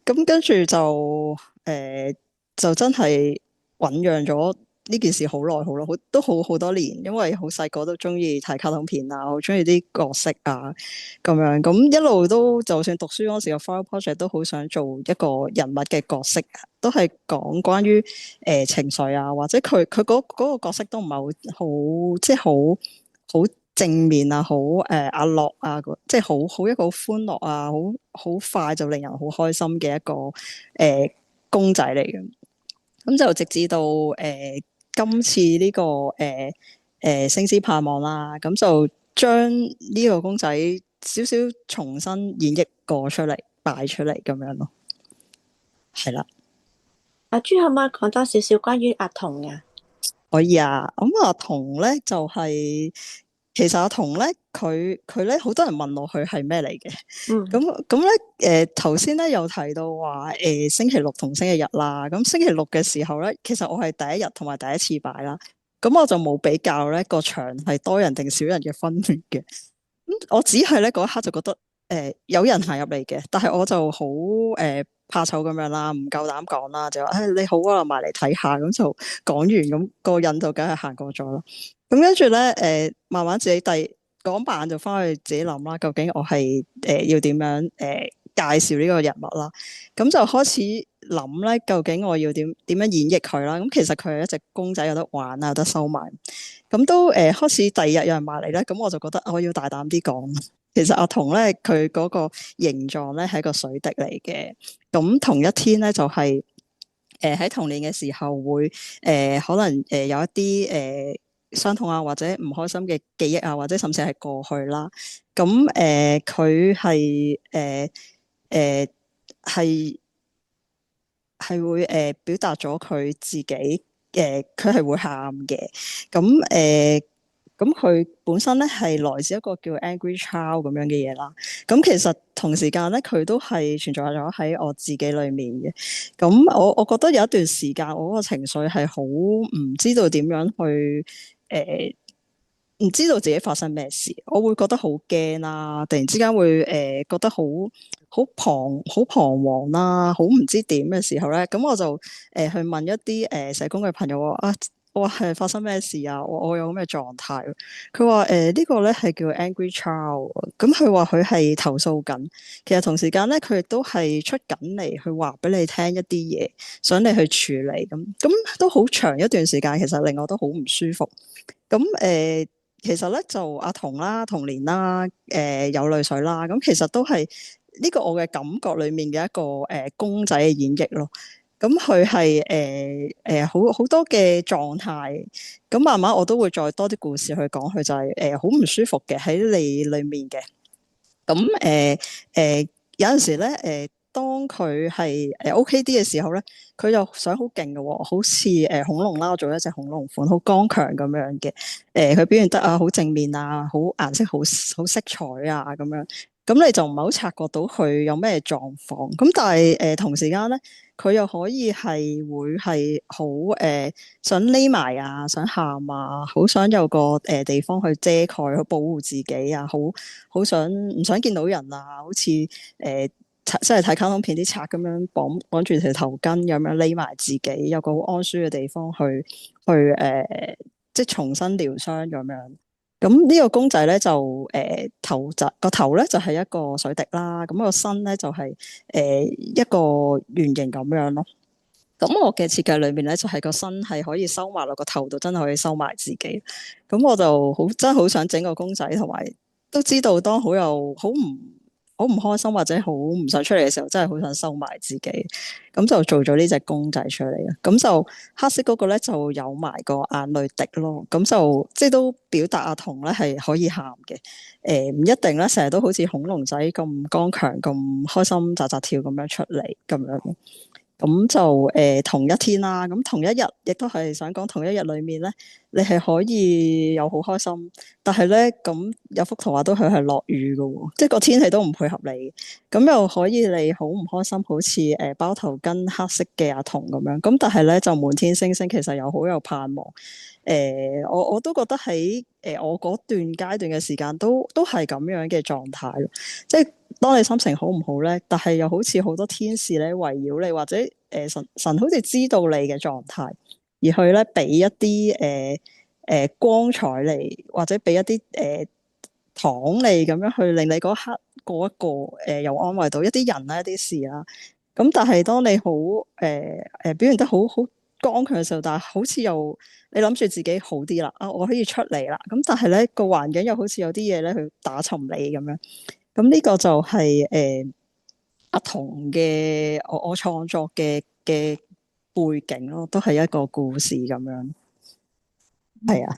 咁跟住就誒、就真係醞釀咗呢件事好耐好耐，都好多年，因為好細個都中意睇卡通片啊，好中意啲角色啊咁樣，咁一路都就算讀書嗰時個 final project 都好想做一個人物嘅角色，都係講關於情緒啊，或者佢嗰個角色都唔係好即係好正面啊，好阿樂啊，即係好一個好歡樂啊，好快就令人好開心嘅一個公仔嚟嘅。咁就直至到今次呢、個星之盼望啦，咁就將呢個公仔少少重新演繹過出嚟，擺出嚟咁樣咯，係啦。阿朱可唔可以講多少少關於阿童啊？可以啊，咁阿童咧就其實阿童咧佢咧好多人問我佢係咩嚟嘅，咁咧頭先咧有提到話星期六同星期日啦，咁星期六嘅時候咧，其實我係第一日同埋第一次擺啦，咁我就冇比較咧個場係多人定少人嘅分別嘅，咁我只係咧嗰一刻就覺得有人行入嚟嘅，但係我就好怕醜咁樣啦，唔夠膽講啦，就話你好啊，埋嚟睇下，咁就講完，咁個人就梗係行過咗啦。咁跟住咧慢慢自己講扮就翻去自己諗啦，究竟我係要點樣介紹呢個人物啦？咁就開始諗咧，究竟我要點樣演繹佢啦？咁其實佢係一隻公仔，有得玩啊，有得收埋。咁都開始第二日有人埋嚟咧，咁我就覺得我要大膽啲講。其實阿童咧，佢嗰個形狀咧係一個水滴嚟嘅。咁同一天咧就係喺童年嘅時候會可能有一啲傷痛啊，或者唔開心嘅記憶啊，或者甚至係過去啦。咁佢係會表達咗佢自己佢係會喊嘅。咁佢本身咧係來自一個叫 Angry Child 咁樣嘅嘢啦。咁其實同時間咧，佢都係存在咗喺我自己裏面嘅。咁我覺得有一段時間，我嗰個情緒係好唔知道點樣去唔知道自己發生咩事，我會覺得好驚啦，突然之間會覺得好彷徨啦，好唔知點嘅時候咧，咁我就去問一啲社工嘅朋友話我話係發生咩事啊？我有咁嘅狀態，佢話呢個咧係叫 Angry Child，咁佢話佢係投訴緊，其實同時間咧佢亦都係出緊嚟去話俾你聽一啲嘢，想你去處理咁都好長一段時間，其實令我都好唔舒服。咁其實咧就阿童啦、童年啦、有淚水啦，咁其實都係呢個我嘅感覺裏面嘅一個公仔嘅演繹咯。咁佢係好多嘅狀態，咁慢慢我都會再多啲故事去講，佢就係好唔舒服嘅喺你裏面嘅。咁有陣時咧當佢係OK 啲嘅時候咧，佢就想好勁嘅喎，好似恐龍啦，我做一隻恐龍款，好剛強咁樣嘅。佢表現得啊好正面啊，好顏色好色彩啊咁樣。咁你就唔係好察覺到佢有咩狀況。咁但係同時間咧，佢又可以係會係好想匿埋啊，想喊啊，好想有個地方去遮蓋，去保護自己啊，好想唔想見到人啊，好似即係睇卡通片啲賊咁樣綁住條頭巾咁樣匿埋自己，有個好安舒嘅地方去即係重新療傷咁樣。咁呢個公仔咧就個頭咧就係一個水滴啦，咁個身咧就係一個圓形咁樣咯。咁我嘅設計裏面咧就係個身係可以收埋落個頭度，真係可以收埋自己。咁我就真係好想整個公仔，同埋都知道當好唔開心或者好唔想出嚟嘅時候，真係好想收埋自己，咁就做咗呢隻公仔出嚟啦。咁就黑色嗰個咧就有埋個眼淚滴咯，咁就即係都表達阿童咧係可以喊嘅，唔一定咧成日都好似恐龍仔咁剛強、咁開心、扎扎跳咁樣出嚟咁樣。咁就同一天啦，咁同一日亦都係想講同一日裏面咧，你係可以有好開心，但係咧咁有幅圖畫都係落雨㗎喎，即係個天氣都唔配合你，咁又可以你好唔開心，好似包頭巾黑色嘅阿童咁樣，咁但係咧就滿天星星，其實又好有盼望。我都覺得喺我嗰段階段嘅時間都係咁樣嘅狀態咯，即係當你心情好唔好咧，但係又好似好多天使咧圍繞你，或者神好似知道你嘅狀態，而去咧俾一啲光彩嚟，或者俾一啲糖嚟咁樣去令你嗰刻過一個又安慰到一啲人啦、一啲事啦。咁但係當你好表現得好剛強嘅時候，但係好似又你諗住自己好啲啦，啊我可以出嚟啦。咁但係咧個環境又好似有啲嘢咧去打沉你咁樣。咁呢個就係阿童嘅我創作嘅背景咯，都係一個故事咁樣。係啊，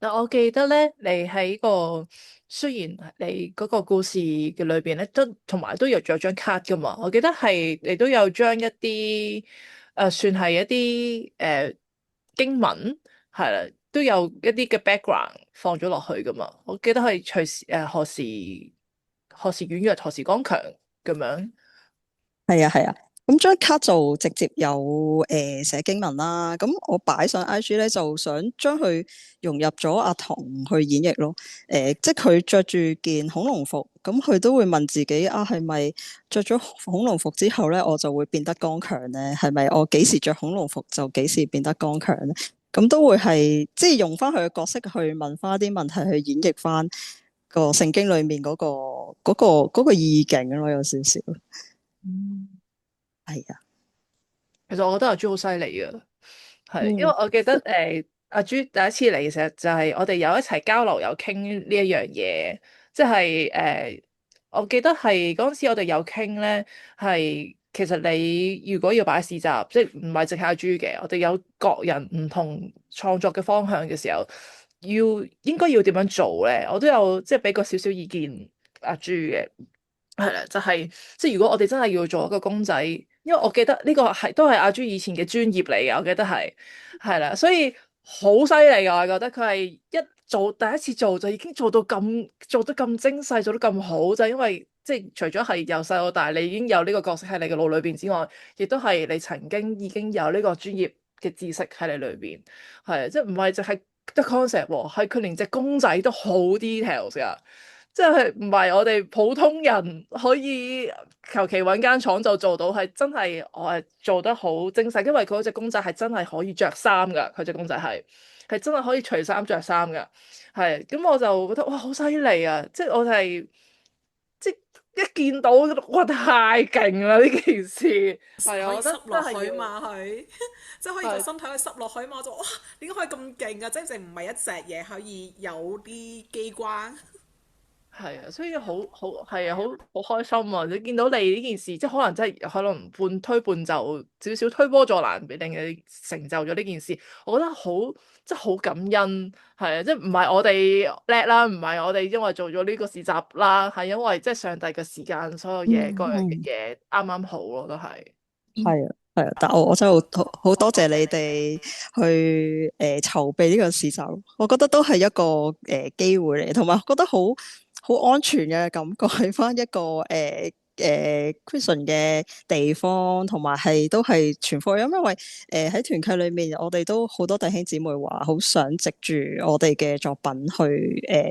嗱，我記得咧，你喺個雖然你嗰個故事嘅裏邊咧，都同埋都有咗張卡噶嘛。我記得係你都有將一啲算係一啲經文係啦，都有一啲嘅 background 放咗落去噶嘛。我記得係隨時何時軟弱，何時剛強咁樣。係啊，係啊。咁張卡就直接有寫經文啦。咁我擺上 IG 咧，就想將佢融入咗阿童去演繹咯。即係佢着住件恐龍服，咁佢都會問自己啊，係咪着咗恐龍服之後咧，我就會變得剛強咧？係咪我幾時着恐龍服就幾時變得剛強咧？咁都會係即係用翻佢嘅角色去問翻啲問題，去演繹翻個聖經裏面嗰個意境咯，有少少。嗯，係啊，其實我覺得阿朱好犀利噶，係，因為嗯我記得阿朱第一次嚟嘅時候就係我哋有一齊交流，有傾呢一樣嘢，即係我記得係嗰陣時我哋有傾咧，係其實你如果要擺市集，即係唔係淨係阿朱嘅，我哋有各人唔同創作嘅方向嘅時候，應該要點樣做咧？我都有即係俾個少少意見阿朱嘅。係啦，就係即係如果我哋真係要做一個公仔，因為我記得呢個都係阿朱以前嘅專業嚟嘅，我記得係啦，所以好犀利噶，我覺得佢係一做第一次做就已經做得咁精細，做得咁好，就係因為即係除咗係由細到大你已經有呢個角色喺你嘅腦裏邊之外，亦都係你曾經已經有呢個專業嘅知識喺你裏邊，係即係唔係淨係得 concept 喎，係佢連隻公仔都好 details 噶。即係唔係我哋普通人可以求其揾間廠就做到，係真係我係做得好精細，因為佢嗰隻公仔係真係可以着衫噶，佢隻公仔係真係可以除衫着衫噶，係咁我就覺得哇好犀利啊！即係我係即係一見到哇太勁啦呢件事，係啊，可以我覺得濕落去真係要嘛佢，即係可以個係。身體可以濕落去嘛，我就哇點解可以咁勁啊？即係淨唔係一隻嘢可以有啲機關。係啊，所以好係啊，好開心啊！你見到你呢件事，即係可能真係可能半推半就，少少推波助瀾，令你成就咗呢件事。我覺得好即係好感恩，係啊，即係唔係我哋叻啦，唔係我哋因為做咗呢個市集啦，係因為即係上帝嘅時間，所有嘢各樣嘅嗯，嘢啱啱好咯，都係。係啊，係啊。但我真係好多謝你哋去籌備呢個市集，我覺得都係一個機會嚟，同埋覺得好安全嘅感覺，喺翻一個Christian 嘅地方，同埋係都係傳福音，因為喺團契裏面，我哋都好多弟兄姊妹話好想藉住我哋嘅作品去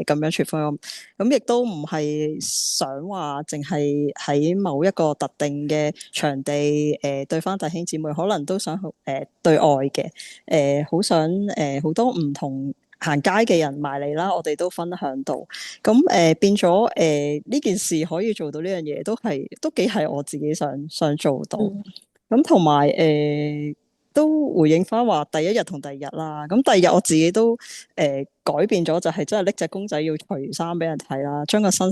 咁樣傳福音，咁亦都唔係想話淨係喺某一個特定嘅場地對翻弟兄姊妹，可能都想對外嘅好想好多唔同行街嘅人埋嚟啦，我哋都分享到。咁變咗呢件事可以做到呢樣嘢，都幾係我自己想做到。咁同埋都回應翻話第一日同第二日啦。咁第二日我自己都改變咗，就係真係拎隻公仔要除衫俾人睇啦，將個身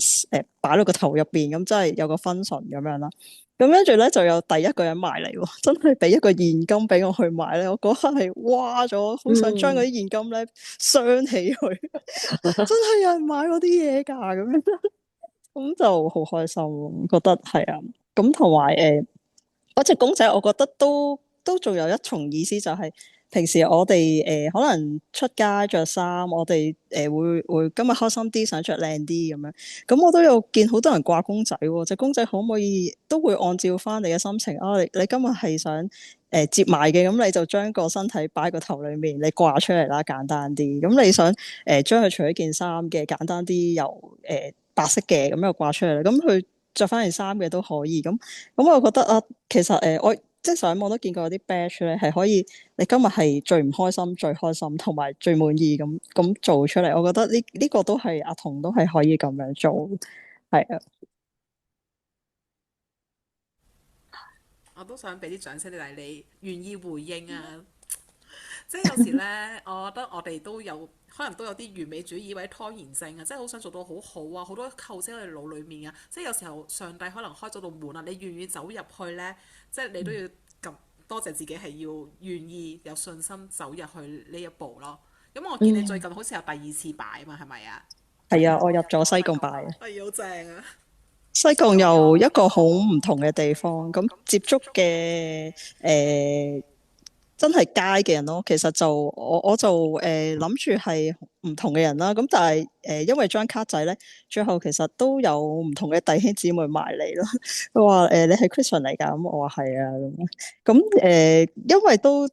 擺到個頭入邊，咁真係有個 function 咁樣啦。咁跟住咧就有第一個人埋嚟喎，真係俾一個現金俾我去買咧，我嗰刻係哇咗，好想將嗰啲現金咧鑲起佢，真係有人買嗰啲嘢㗎咁樣，咁就好開心，覺得係啊。咁同埋嗰隻公仔，我覺得都仲有一重意思，就係平時我哋可能出街着衫，我哋會今日開心啲，想着靚啲咁樣。咁我都有見好多人掛公仔喎，隻公仔可唔可以都會按照翻你嘅心情啊？你今日係想摺埋嘅，咁你就將個身體擺個頭裡面，你掛出嚟啦，簡單啲。咁你想將佢除咗件衫嘅，簡單啲，由白色嘅咁又掛出嚟啦。咁佢着翻件衫嘅都可以。咁我覺得啊，其實即係上網都見過有啲 batch 咧，係可以你今日係最唔開心、最開心同埋最滿意咁做出嚟。我覺得呢個都係阿童都係可以咁樣做，係啊。我都想俾啲掌聲你，但係你願意回應啊！即係有時呢，我覺得我哋都有可能都有啲完美主義或者拖延症啊，即係好想做到好好啊，好多構思喺我哋腦裡面啊。即係有時候上帝可能開咗道門啊，你願意走入去呢？即係你都要咁多謝自己係要願意有信心走入去呢一步咯。咁我見你最近好似有第二次拜啊嘛，係咪啊？係啊，我入咗西貢拜啊。係好正啊！西貢又一個好唔同嘅地方，咁接觸嘅真係街嘅人咯。其實就我就諗住係唔同嘅人啦，咁但係因為張卡仔咧，最後其實都有唔同嘅弟兄姊妹埋嚟咯。佢話你係 Christian 嚟㗎，咁我話係啊咁因為都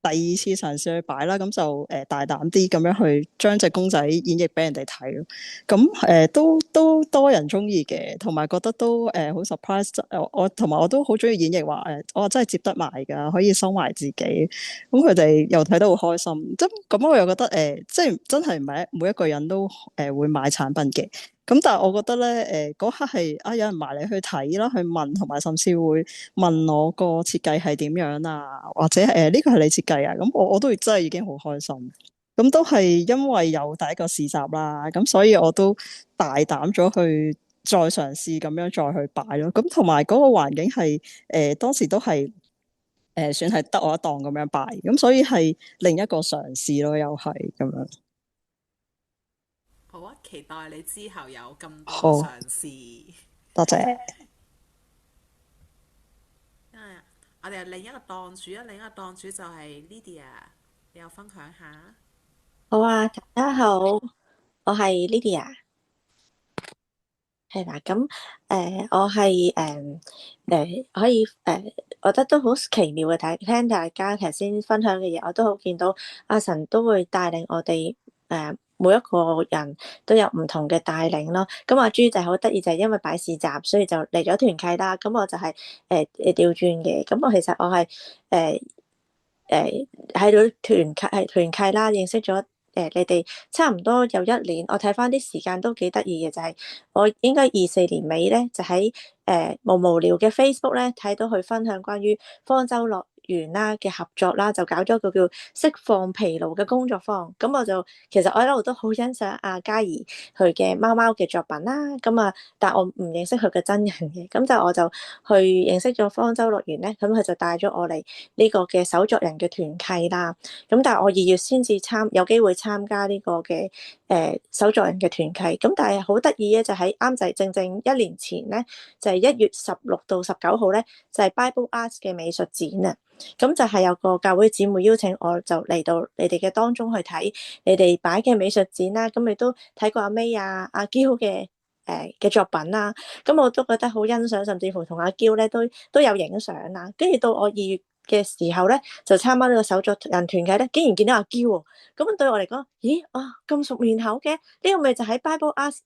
第二次嘗試去擺啦，咁就大膽啲咁樣去將隻公仔演繹俾人哋睇咯。咁都多人中意嘅，同埋覺得都好 surprise。我同埋我都好中意演繹話我真係接得埋㗎，可以收埋自己。咁佢哋又睇得好開心。即咁我又覺得即係真係唔係每一個人都會買產品嘅。咁但係我覺得咧嗰刻係有人埋嚟去睇啦，去問，同埋甚至會問我個設計係點樣啊，或者呢個係你設計啊？咁我都真係已經好開心。咁都係因為有第一個市集啦，咁所以我都大膽咗去再嘗試咁樣再去擺咯。咁同埋嗰個環境係當時都係算係得我一檔咁樣擺，咁所以係另一個嘗試咯，又係咁樣。好啊，期待你之後有咁多好，嘗試。多謝。我哋另一個檔主啊，另一個檔主就係 Lydia，你有分享下？好啊，大家好，我係 Lydia，係啦，咁我係可以我覺得都好奇妙嘅，聽大家頭先分享嘅嘢，我都好見到阿神都會帶領我哋每一個人都有唔同嘅帶領咯。咁阿朱就好得意，就係因為擺市集，所以就嚟咗團契啦。咁我就係調轉嘅，咁我其實我係喺度團契啦，認識咗你哋差唔多有一年。我睇翻啲時間都幾得意嘅，就係我應該24年尾咧，就喺無聊嘅 Facebook 咧睇到佢分享關於方舟樂園啦嘅合作啦，就搞咗個叫釋放疲勞嘅工作坊。咁其實我一路都好欣賞阿嘉怡佢嘅貓貓嘅作品啦。咁啊，但我唔認識佢嘅真人嘅，咁我就去認識咗方舟樂園咧。咁佢就帶咗我嚟呢個嘅手作人嘅團契啦。咁但係我2月先至有機會參加呢個嘅手作人嘅團契。咁但係好得意嘅就喺啱就正1年前咧，就係1月16到19號咧，就係 Bible Arts 嘅美術展啊。咁就係有個教會姊妹邀請我，就嚟到你哋嘅當中去睇你哋擺嘅美術展啦。咁你都睇過阿 May 啊、阿嬌嘅作品啦。咁我都覺得好欣賞，甚至乎同阿嬌咧都有影相啦。跟住到我2月嘅時候咧，就參加呢個手作人團契咧，竟然見到阿嬌喎。咁對我嚟講，咦咁熟面口嘅，呢個咪就喺 Bible Arts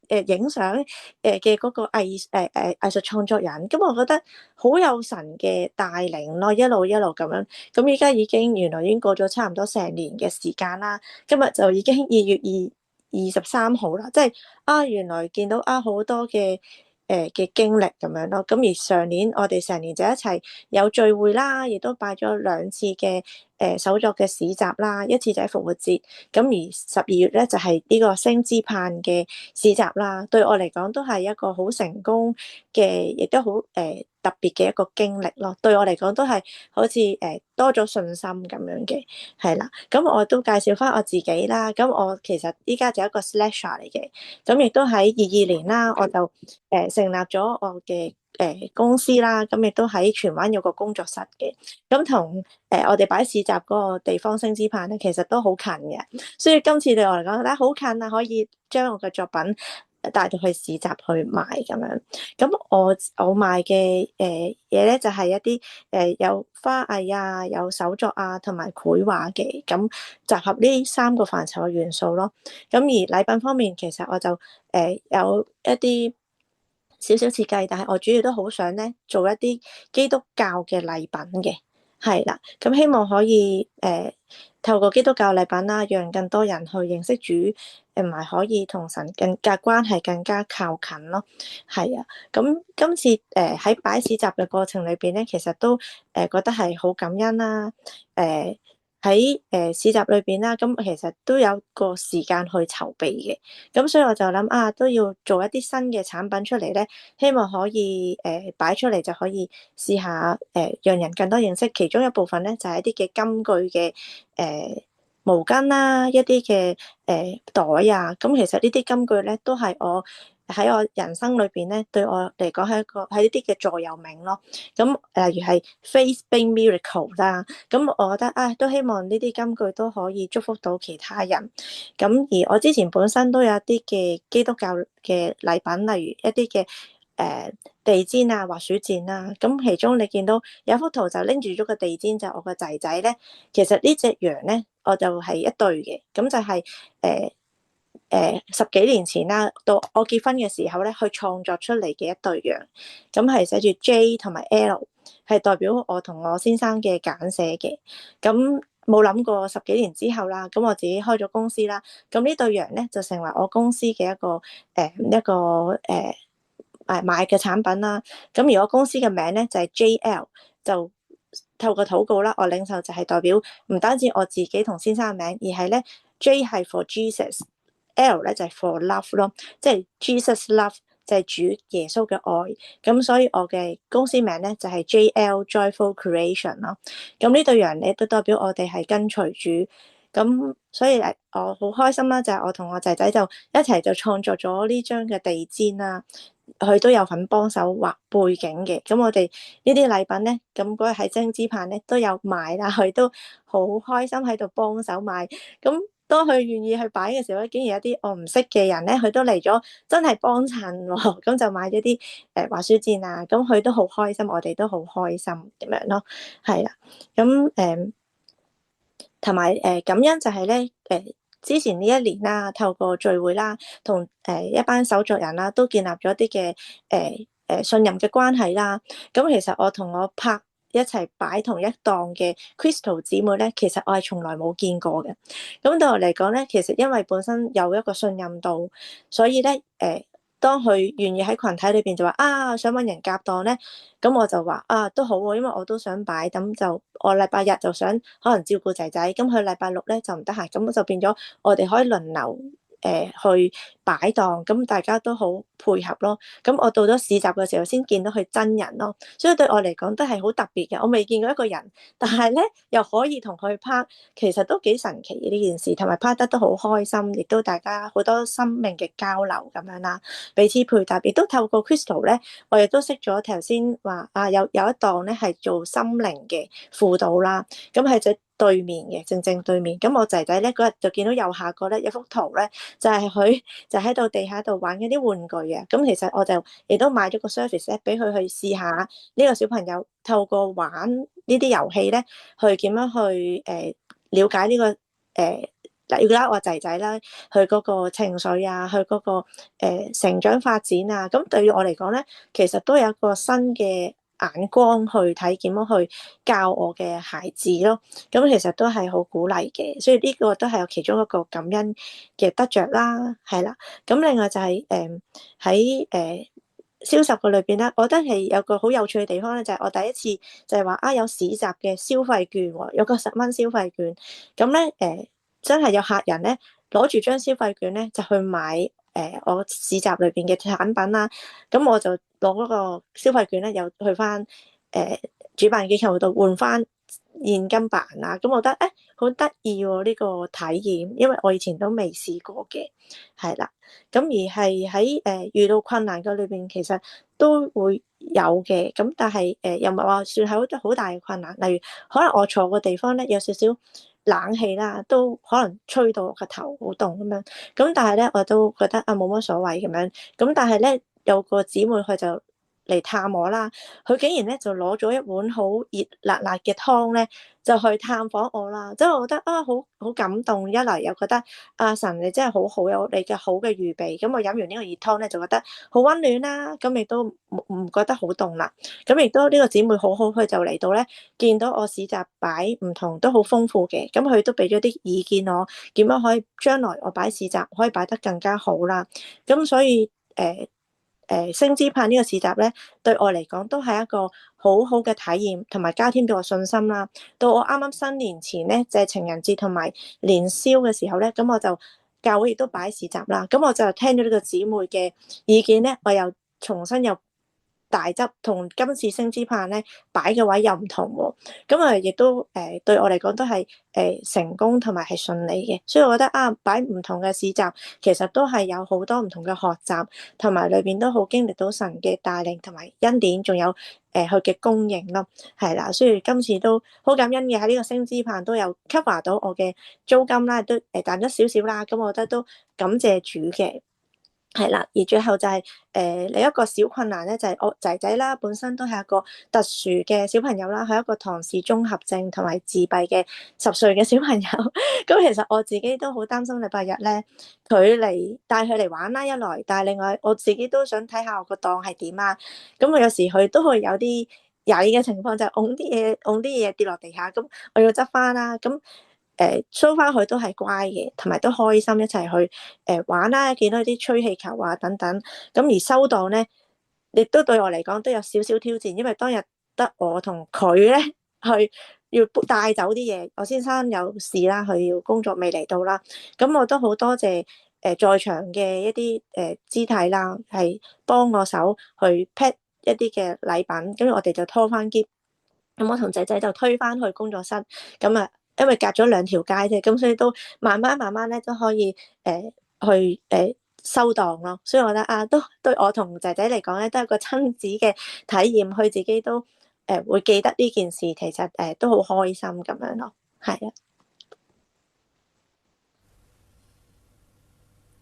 影相嘅嗰個藝術創作人。咁我覺得好有神嘅帶領咯，一路一路咁樣。咁依家原來已經過咗差唔多成年嘅時間啦。今日就已經2月23號啦，即係原來見到好多嘅經歷咁樣咯。咁而上年我哋成年就一齊有聚會啦，亦都擺咗2次嘅手作嘅市集啦，一次就喺復活節。咁而12月咧就係呢個星之盼嘅市集啦。對我嚟講都係一個好成功嘅，亦都好特別嘅一個經歷咯。對我嚟講都係好似多咗信心咁樣嘅，係啦。咁我都介紹翻我自己啦。咁我其實依家就一個 slasher 嚟嘅，咁亦都喺22年啦，我就成立咗我嘅公司啦。咁亦都喺荃灣有個工作室嘅。咁同我哋擺市集嗰個地方星之盼咧，其實都好近嘅。所以今次對我嚟講咧，好近啊，可以將我嘅作品帶到去市集去賣咁樣。咁我賣嘅嘢咧，就係一啲有花藝啊、有手作啊同埋繪畫嘅，咁集合呢3個範疇嘅元素咯。咁而禮品方面，其實我就有一啲少少設計，但係我主要都好想咧做一啲基督教嘅禮品嘅，係啦，咁希望可以透過基督教禮品啦，讓更多人去認識主，同埋可以同神更加關係更加靠近咯，係啊，咁今次喺擺市集嘅過程裏邊咧，其實都覺得係好感恩啦，喺市集裏邊啦，咁其實都有個時間去籌備嘅，咁所以我就諗啊，都要做一啲新嘅產品出嚟咧，希望可以擺出嚟就可以試下讓人更多認識。其中一部分咧就係一啲嘅金句嘅毛巾啦，一啲嘅袋啊，咁其實呢啲金句咧都係我喺我人生裏邊咧，對我嚟講係一啲嘅座右銘咯。咁例如係 Faith Being Miracle 啦，咁我覺得啊，都希望呢啲金句都可以祝福到其他人。咁而我之前本身都有一啲嘅基督教嘅禮品，例如一啲嘅地氈啊、滑鼠墊啊。咁其中你見到有一幅圖就拎住咗個地氈，就我個仔仔咧。其實呢隻羊咧，我就係一對嘅，咁就係10幾年前啦，到我結婚嘅時候咧，去創作出嚟嘅一對羊，咁係寫住 J 同埋 L， 係代表我同我先生嘅簡寫嘅。咁冇諗過10幾年之後啦，咁我自己開咗公司啦，咁呢對羊咧就成為我公司嘅一個買嘅產品啦。咁而我公司嘅名咧就係 JL， 就透過禱告啦，我領受就係代表唔單止我自己同先生嘅名，而係咧 J 係 for Jesus。L 咧就係 for love 咯，即係 Jesus love 就係主耶穌嘅愛，咁所以我嘅公司名咧就係 JL Joyful Creation 咯。咁呢對羊咧都代表我哋係跟隨主，咁所以我好開心啦，就係我同我仔仔就一齊就創作咗呢張嘅地氈啦，佢都有份幫手畫背景嘅。咁我哋呢啲禮品咧，咁嗰日喺精之棒咧都有賣啦，佢都好開心喺度幫手賣。咁當佢願意去擺嘅時候咧，竟然有啲我唔識嘅人咧，佢都嚟咗，真係幫襯喎。咁就買咗啲滑鼠墊啊，咁佢都好開心，我哋都好開心咁樣咯，係啦。咁同埋感恩就係咧之前呢一年啦，透過聚會啦，同一班手作人啦，都建立咗一啲嘅信任嘅關係啦。咁其實我同我拍一齊擺同一檔嘅 Crystal 姊妹咧，其實我係從來冇見過嘅。咁對我嚟講咧，其實因為本身有一個信任度，所以咧當佢願意喺群體裏邊就話啊，想揾人夾檔咧，咁我就話啊都好喎，因為我都想擺，咁就我禮拜日就想可能照顧仔仔，咁佢禮拜六咧就唔得閒，咁就變咗我哋可以輪流去擺檔，咁大家都好配合咯。咁我到咗市集嘅時候先見到佢真人咯，所以對我嚟講都係好特別嘅。我未見過一個人，但係咧又可以同佢拍，其實都幾神奇嘅呢件事，同埋拍得都好開心，亦都大家好多生命嘅交流咁樣啦，彼此配搭，亦都透過 Crystal 咧，我亦都識咗頭先話啊有一檔咧係做心靈嘅輔導啦，咁係就對面嘅，正對面。咁我仔仔咧嗰日就見到右下角咧有幅圖咧，就係佢就喺度地下度玩嗰啲玩具啊。咁其實我就亦都買咗個 service 咧，俾佢去試下呢個小朋友透過玩呢啲遊戲咧，去點樣去了解呢個例如啦，我仔仔啦，佢嗰個情緒啊，佢嗰個成長發展啊，咁對於我嚟講咧，其實都有一個新嘅眼光去睇點樣去教我嘅孩子咯，咁其實都係好鼓勵嘅，所以呢個都係有其中一個感恩嘅得着啦，係啦。咁另外就係喺銷售嘅裏邊咧，我覺得係有個好有趣嘅地方咧，就係我第一次就係話啊有市集嘅消費券喎，有個10蚊消費券，咁咧真係有客人咧攞住張消費券咧就去買我市集裏邊嘅產品啦，咁我就攞嗰個消費券咧又去翻主辦機構度換翻現金版啦，咁我覺得好得意喎呢個體驗，因為我以前都未試過嘅，係啦，咁而係喺遇到困難嘅裏邊，其實都會有嘅，咁但係又唔係話算係好大嘅困難，例如可能我坐個地方咧有少少冷氣啦，都可能吹到我個頭好凍咁樣，咁但係咧我都覺得啊冇乜所謂咁樣，咁但係咧有個姊妹佢就嚟探我啦，佢竟然咧就攞咗一碗好熱辣辣嘅湯咧，就去探訪我啦。即係我覺得啊，好感動。一嚟又覺得啊，神你真係好好，有你嘅好嘅預備。咁我飲完呢個熱湯咧，就覺得好溫暖啦。咁亦都唔覺得好凍啦。咁亦都呢個姊妹好好，佢就嚟到咧，見到我市集擺唔同都好豐富嘅，咁佢都俾咗啲意見我，點樣可以將來我擺市集可以擺得更加好啦。咁所以星之盼呢個市集咧，對我嚟講都係一個好好嘅體驗，同埋加添咗我信心啦。到我啱啱新年前咧，就係情人節同埋年宵嘅時候咧，咁我就教會亦都擺市集啦。咁我就聽咗呢個姊妹嘅意見咧，我又重新又大執，同今次星之盼咧擺嘅位又唔同喎。咁啊，亦都對我嚟講都係成功同埋係順利嘅。所以我覺得啊，擺唔同嘅市集其實都係有好多唔同嘅學習，同埋裏邊都好經歷到神嘅帶領同埋恩典，仲有佢嘅供應咯，係啦。所以今次都好感恩嘅，喺呢個星之盼都有 cover 到我嘅租金啦，都賺咗少少啦。咁我覺得都感謝主嘅。係啦，而最後就係另一個小困難咧，就係我仔仔啦，本身都係一個特殊嘅小朋友啦，係一個唐氏綜合症同埋自閉嘅10歲嘅小朋友。咁其實我自己都好擔心禮拜日咧，佢嚟帶佢嚟玩啦，一來，但係另外我自己都想睇下我個檔係點啊。咁我有時佢都會有啲曳嘅情況，就係㧬啲嘢跌落地下，咁我要執翻啦。咁show 翻佢都係乖嘅，同埋都開心一齊去玩啦，見到啲吹氣球啊等等。咁而收檔咧，亦都對我嚟講都有少少挑戰，因為當日得我同佢咧去要帶走啲嘢，我先生有事啦，佢要工作未嚟到啦。咁我都好多謝在場嘅一啲肢體啦，係幫我手去 pack 一啲嘅禮品，跟住我哋就拖翻篋。咁我同仔仔就推翻去工作室，咁啊，因為隔咗2條街啫，咁所以都慢慢咧都可以去收檔咯。所以我覺得啊，都對我同仔仔嚟講咧，都係個親子嘅體驗，佢自己都會記得呢件事，其實都好開心咁樣咯，係啊。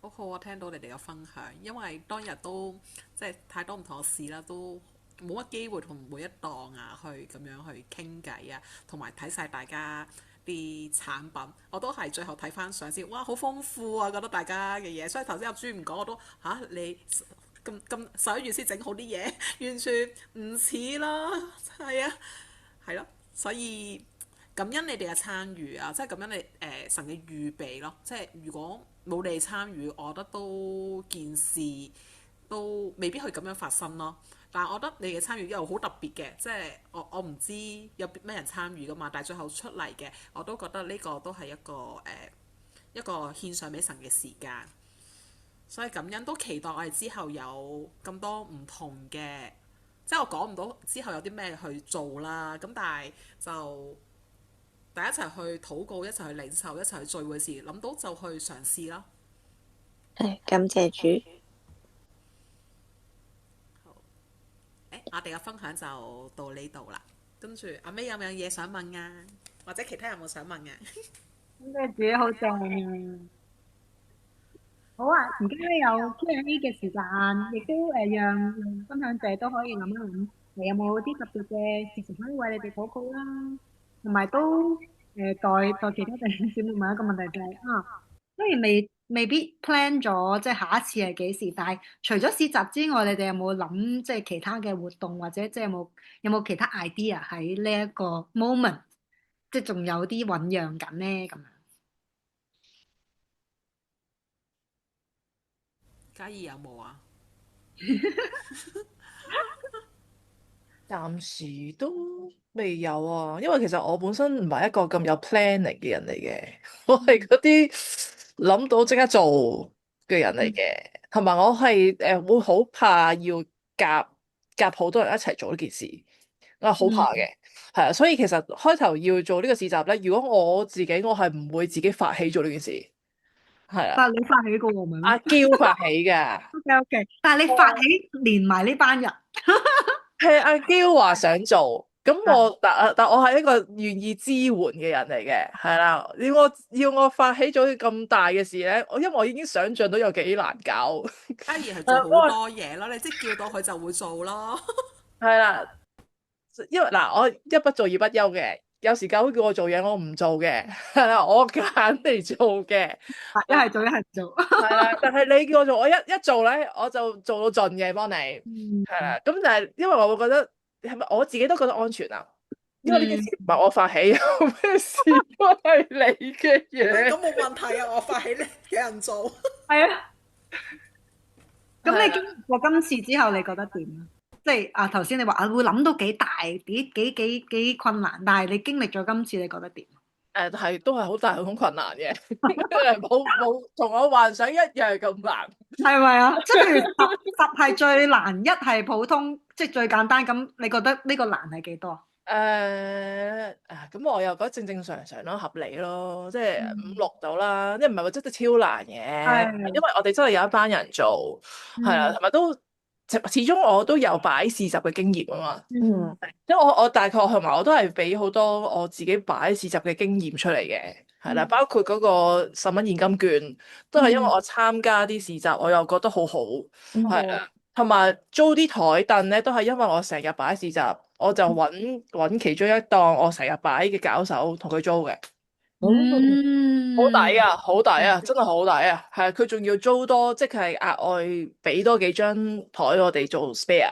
好好啊，聽到你哋嘅分享，因為當日都即係太多唔同嘅事啦，都冇乜機會同每一檔啊去咁樣去傾偈啊，同埋睇晒大家啲產品，我都係最後睇翻相先，哇，好豐富啊！覺得大家嘅嘢，所以頭先阿朱唔講，我都你咁11月先整好啲嘢，完全唔似啦，係啊，係咯，所以感恩你哋嘅參與啊，即係感恩你神嘅預備咯，即係如果冇你哋參與，我覺得都件事都未必去咁樣發生咯。但係我覺得你嘅參與又好特別嘅，即係我唔知有咩人參與噶嘛，但係最後出嚟嘅，我都覺得呢個都係一個獻上俾神嘅時間，所以感恩都期待我哋之後有咁多唔同嘅，即係我講唔到之後有啲咩去做啦，咁但係就大家一齊去禱告，一齊去領受，一齊去聚會時，諗到就去嘗試啦。感謝主。我哋嘅分享就到呢度啦。跟住阿 May 有冇嘢想問啊？或者其他人有冇想問啊？咁你自己好正啊！好啊，而家咧有 Q&A 嘅時間，亦都讓分享者都可以諗一諗，你有冇啲特別嘅事情可以為你哋禱告啦，同埋都代其他弟兄姊妹問一個問題就係、雖然未必 plan 咗即係下一次係幾時，但係除咗市集之外，你哋有冇諗即係其他嘅活動，或者即係有冇其他 idea 喺呢一個 moment，即係仲有啲醖釀緊咧咁樣？嘉怡有冇啊？暫時都未有啊，因為其實我本身唔係一個咁有 planning 嘅人嚟嘅，我係嗰啲諗到即刻做嘅人嚟嘅，同埋我係會好怕要夾好多人一齊做呢件事，我係好怕嘅，係啊，所以其實開頭要做呢個市集咧，如果我自己我係唔會自己發起做呢件事，係啊，你發起個喎，唔係咩阿嬌發起㗎。？OK OK，但係你發起連埋呢班人。係阿嬌話想做，咁但我係一個願意支援嘅人嚟嘅，係啦。要我發起咗咁大嘅事咧，因為我已經想像到有幾難搞。嘉怡係做好多嘢咯，你即係叫到佢就會做咯。係啦，因為嗱，我一不做二不休嘅，有時教會叫我做嘢，我唔做嘅，係啦，我揀嚟做嘅，一係做一係唔做。係啦。但係你叫我做，我一做咧，我就做到盡嘅，幫你，嗯係啦。咁但係因為我會覺得係咪我自己都覺得安全啊？因為呢件嗯，事唔係我發起，有咩事都係你嘅嘢。咁冇問題啊，我發起你嘅人做。係啊。咁你係經歷過今次之後，你覺得點啊？即係啊，頭先你話啊，會諗到幾大、幾困難，但係你經歷咗今次，你覺得點？係都係好大好困難嘅，冇同我幻想一樣咁難。係咪啊？即係譬如十係最難，一係普通，即係最簡單。咁你覺得呢個難係幾多？咁我又覺得正正常常咯，合理咯，即係嗯5、6度啦，即係唔係話真係超難嘅，因係。為我哋真係有一班人做，係啦，嗯同埋都始終我都有擺市集嘅經驗啊嘛，嗯因為我大概同埋我都係俾好多我自己擺市集嘅經驗出嚟嘅，係啦，包括嗰個10蚊現金券，都係因為我參加啲市集，我又覺得好好，係啦。同埋租啲台凳咧，都係因為我成日擺市集，我就揾其中一檔我成日擺嘅搞手同佢租嘅，好抵嗯啊，好抵啊，真係好抵啊！係啊，佢仲要租多，即係額外俾多幾張台我哋做 spare，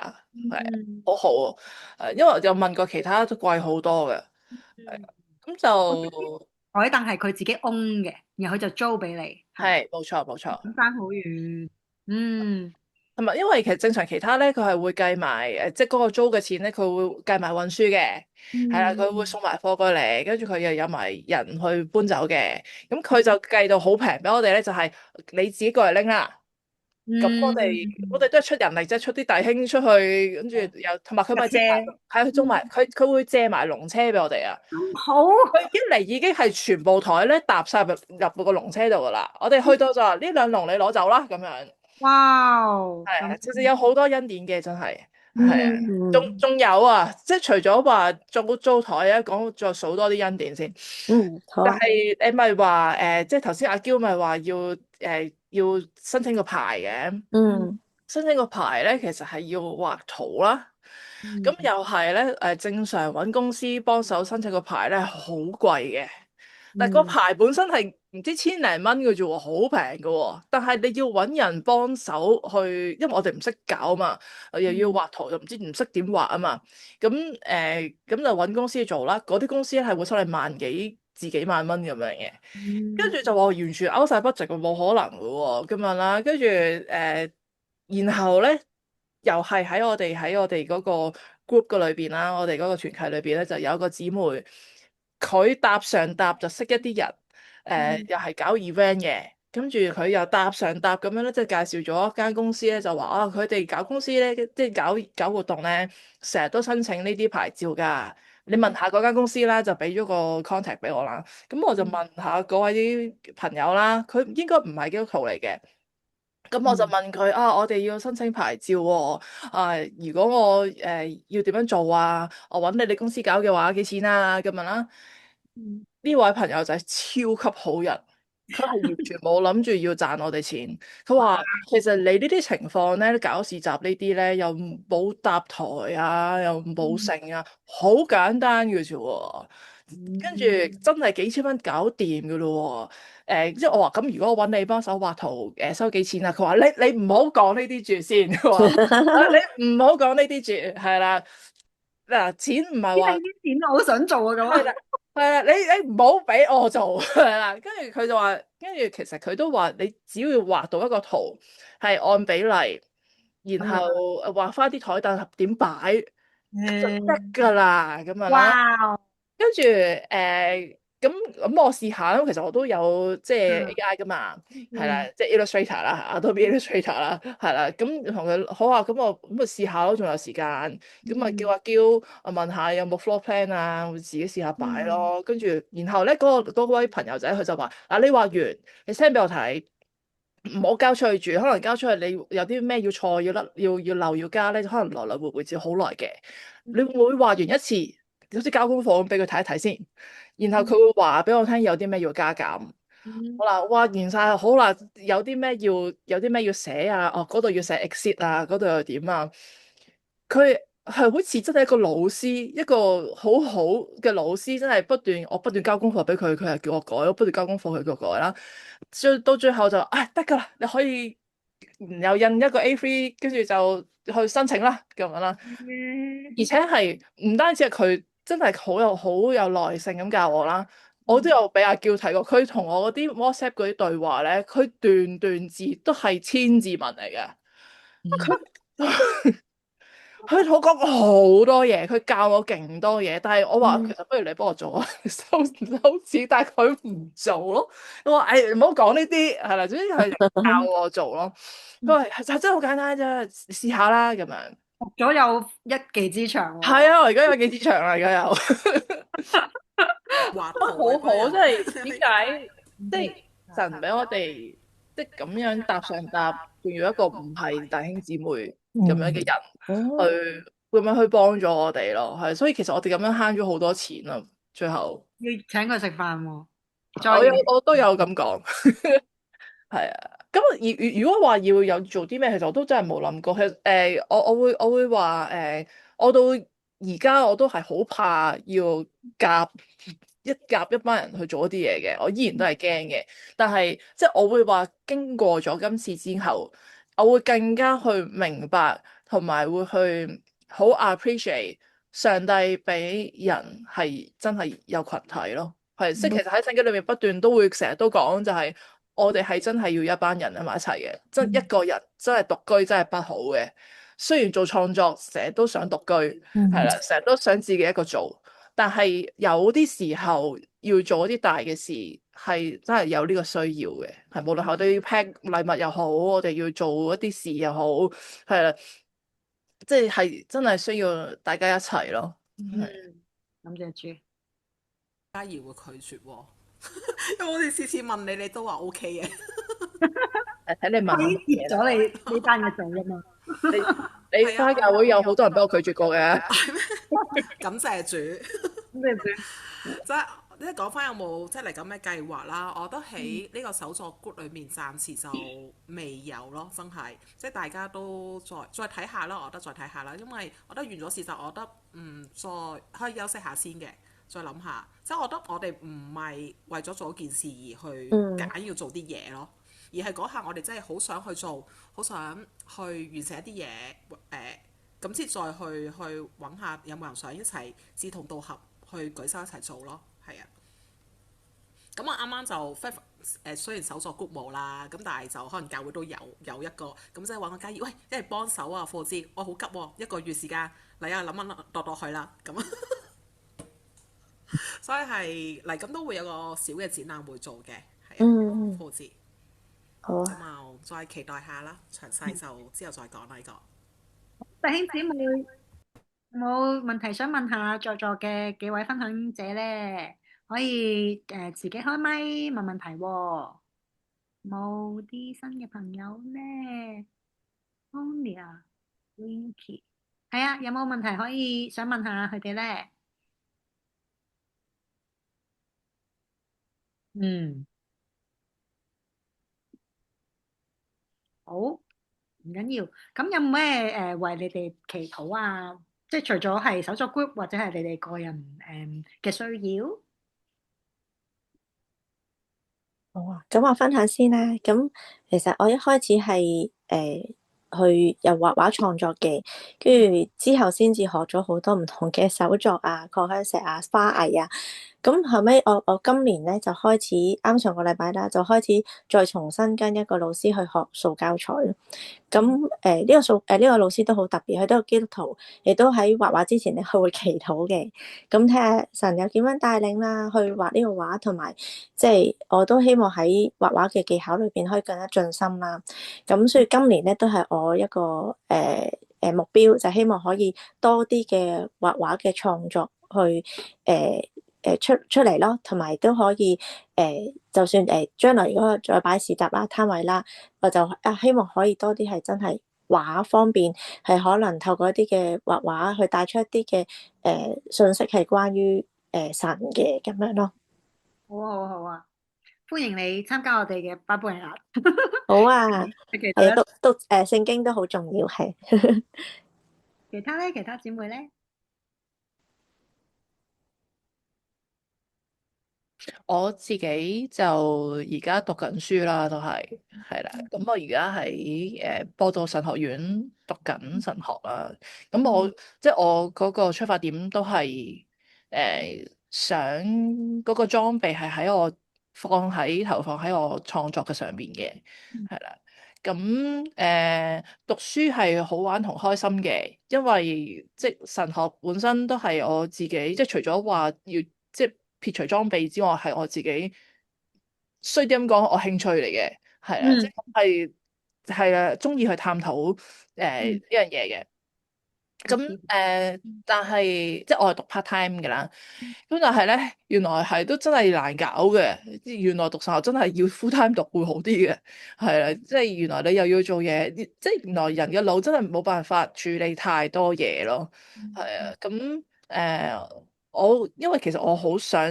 係好好啊！因為我有問過其他都貴好多嘅，係咁就台凳係佢自己 own 嘅，然後佢就租俾你，係咪？係冇錯冇錯。咁爭好遠。嗯同埋因為其實正常其他咧，佢係會計埋即係嗰個租嘅錢咧，佢會計埋運輸嘅，係啦，佢會送埋貨過嚟，跟住佢又有埋人去搬走嘅，咁佢就計到好平俾我哋咧，就係你自己過嚟拎啦。咁我哋都係出人力啫，出啲弟兄出去，跟住又同埋佢咪借埋，係佢租埋，佢會借埋籠車俾我哋啊。好。佢一嚟已經係全部台咧搭晒入個籠車度噶啦，我哋去到就話呢兩籠你攞走啦咁樣。哇！係啊，咁其實有好多恩典嘅，真係係啊，仲有啊，即係除咗話租台咧，講再數多啲恩典先。好啊。但係你咪話即係頭先阿嬌咪話要申請個牌嘅。申請個牌咧，其實係要畫圖啦。咁又係咧正常揾公司幫手申請個牌咧，好貴嘅。但係個牌本身係唔知千零蚊嘅啫喎，好平嘅喎。但係你要揾人幫手去，因為我哋唔識搞啊嘛，又要畫圖，又唔識點畫啊嘛。咁就揾公司做啦。嗰啲公司咧係會收你萬幾至幾萬蚊咁樣嘅。跟住就話完全 out 晒 budget 冇可能嘅喎，咁樣啦。跟住然後咧又係喺我哋嗰個 group 嘅裏邊啦，我哋嗰個團契裏邊咧就有一個姊妹。佢搭上搭就識一啲人，又係搞 event 嘅，跟住佢又搭上搭咁樣咧，即係介紹咗一間公司咧，就話啊，佢哋搞公司咧，即係搞活動咧，成日都申請呢啲牌照㗎。你問下嗰間公司啦，就俾咗個 contact 俾我啦。咁我就問下嗰位啲朋友啦，佢應該唔係基督徒嚟嘅。咁我就問佢啊，我哋要申請牌照喎，如果我要點樣做啊？我揾你哋公司搞嘅話幾錢啊？咁樣啦。呢位朋友就係超級好人，佢係完全冇諗住要賺我哋錢。佢話其實你呢啲情況咧，搞市集呢啲咧，又冇搭台啊，又冇剩啊，好簡單嘅啫喎。跟住真係幾千蚊搞掂嘅咯喎。即係我話咁，如果我揾你幫手畫圖，收幾錢啊？佢話你唔好講呢啲住先，佢話你唔好講呢啲住，係啦。嗱，錢唔係話呢啲錢我好想做啊，咁係啦，係啦，你唔好俾我做係啦。跟住佢就話，跟住其實佢都話，你只要畫到一個圖係按比例，然後畫翻啲台凳點擺就得㗎啦，咁樣啦。哇！跟住咁我試下啦。其實我都有即係 AI 噶嘛，係啦，即係 Illustrator 啦，Adobe Illustrator 啦，係啦。咁同佢好啊，咁試下咯，仲有時間。咁啊叫阿嬌，我問下有冇 floor plan 啊，我自己試下擺咯。跟住然後咧嗰位朋友仔佢就話：嗱，你畫完你 send 俾我睇，唔好交出去住，可能交出去你有啲咩要錯要漏要加咧，可能來來回回要好耐嘅。你會畫完一次好似交功課咁俾佢睇一睇先，然後佢會話俾我聽有啲咩要加減。好啦，哇，完晒好啦，有啲咩要寫啊？哦，嗰度要寫 exit 啊，嗰度又點啊？佢係好似真係一個老師，一個好好嘅老師，真係我不斷交功課俾佢，佢又叫我改，我不斷交功課，佢叫我改啦。到最後就得㗎啦，你可以又印一個 A3，跟住就去申請啦咁樣啦。而且係唔單止係佢真係好有耐性咁教我啦，我都有俾阿嬌睇過，佢同我嗰啲 WhatsApp 嗰啲對話咧，佢段段字都係千字文嚟嘅。佢同我講過好多嘢，佢教我勁多嘢，但係我話其實不如你幫我做啊，收錢，但係佢唔做咯。我話唔好講呢啲係啦，總之係教我做咯。佢話係真係好簡單啫，試下啦咁樣。學咗有一技之長喎。係啊，我而家有幾支長啦，而家有。畫好好，即係點解即係神俾我哋即係咁樣搭上搭，仲要一個唔係弟兄姊妹咁樣嘅人去咁樣去幫助我哋咯，係，所以其實我哋咁樣慳咗好多錢啊，最後要請佢食飯喎。我都有咁講，係啊。咁如果話要有做啲咩，其實我都真係冇諗過。其實我會話我到而家我都係好怕要夾一班人去做一啲嘢嘅，我依然都係驚嘅。但係即係我會話經過咗今次之後，我會更加去明白，同埋會去好 appreciate 上帝俾人係真係有群體咯。係，即係其實喺聖經裏面不斷都會成日都講，就係我哋係真係要一班人喺埋一齊嘅，真一個人真係獨居真係不好嘅。雖然做創作成日都想獨居，係啦，成日都想自己一個做，但係有啲時候要做一啲大嘅事，係真係有呢個需要嘅。係無論我哋要 pack 禮物又好，我哋要做一啲事又好，係啦，即係真係需要大家一齊咯。感謝主。嘉怡會拒絕喎，因為我哋次次問你，你都話 OK 嘅。睇你問我已經接咗你呢單嘅做啊嘛。你花教會有好多人俾我拒絕過嘅。感謝主。咩主？即係你講翻有冇即係嚟緊咩計劃啦？我覺得喺呢個手作 group 裏面暫時就未有咯，真係即係大家都再睇下啦。我覺得再睇下啦，因為我覺得完咗事就我覺得再可以休息下先嘅，再諗下。即係我覺得我哋唔係為咗做一件事而去揀要做啲嘢咯，而係嗰下我哋真係好想去做，好想去完成一啲嘢咁先再去揾下有冇人想一齊志同道合去舉手一齊做咯，係啊。咁我啱啱就雖然手作 group 冇啦，咁但係就可能教會都有一個，咁即係揾個嘉怡，喂，一係幫手啊，課節，我好急喎，一個月時間，嚟啊，諗度去啦，咁所以係嚟緊都會有個小嘅展覽會做嘅，係啊，課節。好啊，咁啊，再期待下啦，詳細就之後再講啦呢個。弟兄姊妹有冇問題想問下在座嘅幾位分享者咧？可以自己開咪問問題喎。冇啲新嘅朋友咧 Onya、Winky，係啊，有冇問題可以想問下佢哋咧？好，唔緊要。咁有咩為你哋祈禱啊？即係除咗係手作 group 或者係你哋個人嘅需要。好啊，咁我分享先啦。咁其實我一開始係去又畫畫創作嘅，跟住之後先至學咗好多唔同嘅手作啊、擴香石啊、花藝啊。咁後尾我今年咧就開始啱上個禮拜啦，就開始再重新跟一個老師去學塑膠彩。咁呢個老師都好特別，佢都係基督徒，亦都喺畫畫之前咧，佢會祈禱嘅。咁睇下神有點樣帶領啦，去畫呢個畫，同埋即係我都希望喺畫畫嘅技巧裏邊可以更加進心啦。咁所以今年咧都係我一個目標，就希望可以多啲嘅畫畫嘅創作去出嚟咯，同埋都可以就算將來如果再擺市集啦、攤位啦，我就希望可以多啲係真係畫方面係可能透過一啲嘅畫畫去帶出一啲嘅信息係關於神嘅咁樣咯。好啊，好啊，好啊！歡迎你參加我哋嘅巴布亞。好啊，係啊，期待啦。都聖經都好重要，係。其他咧，其他姊妹咧，我自己就而家讀緊書啦，都係啦。咁我而家喺波道神學院讀緊神學啦。咁我即係我嗰個出發點都係想嗰個裝備係喺我投放喺我創作嘅上邊嘅，係啦。咁讀書係好玩同開心嘅，因為即係神學本身都係我自己，即係除咗話要即係撇除裝備之外，係我自己衰啲咁講，我興趣嚟嘅，係啦，即係啊，中意去探討呢樣嘢嘅。咁但係即係我係讀 part time 嘅啦。咁但係咧，原來係都真係難搞嘅。原來讀神學真係要 full time 讀會好啲嘅，係啦。即係原來你又要做嘢，即係原來人嘅腦真係冇辦法處理太多嘢咯。係啊，咁我因為其實我好想，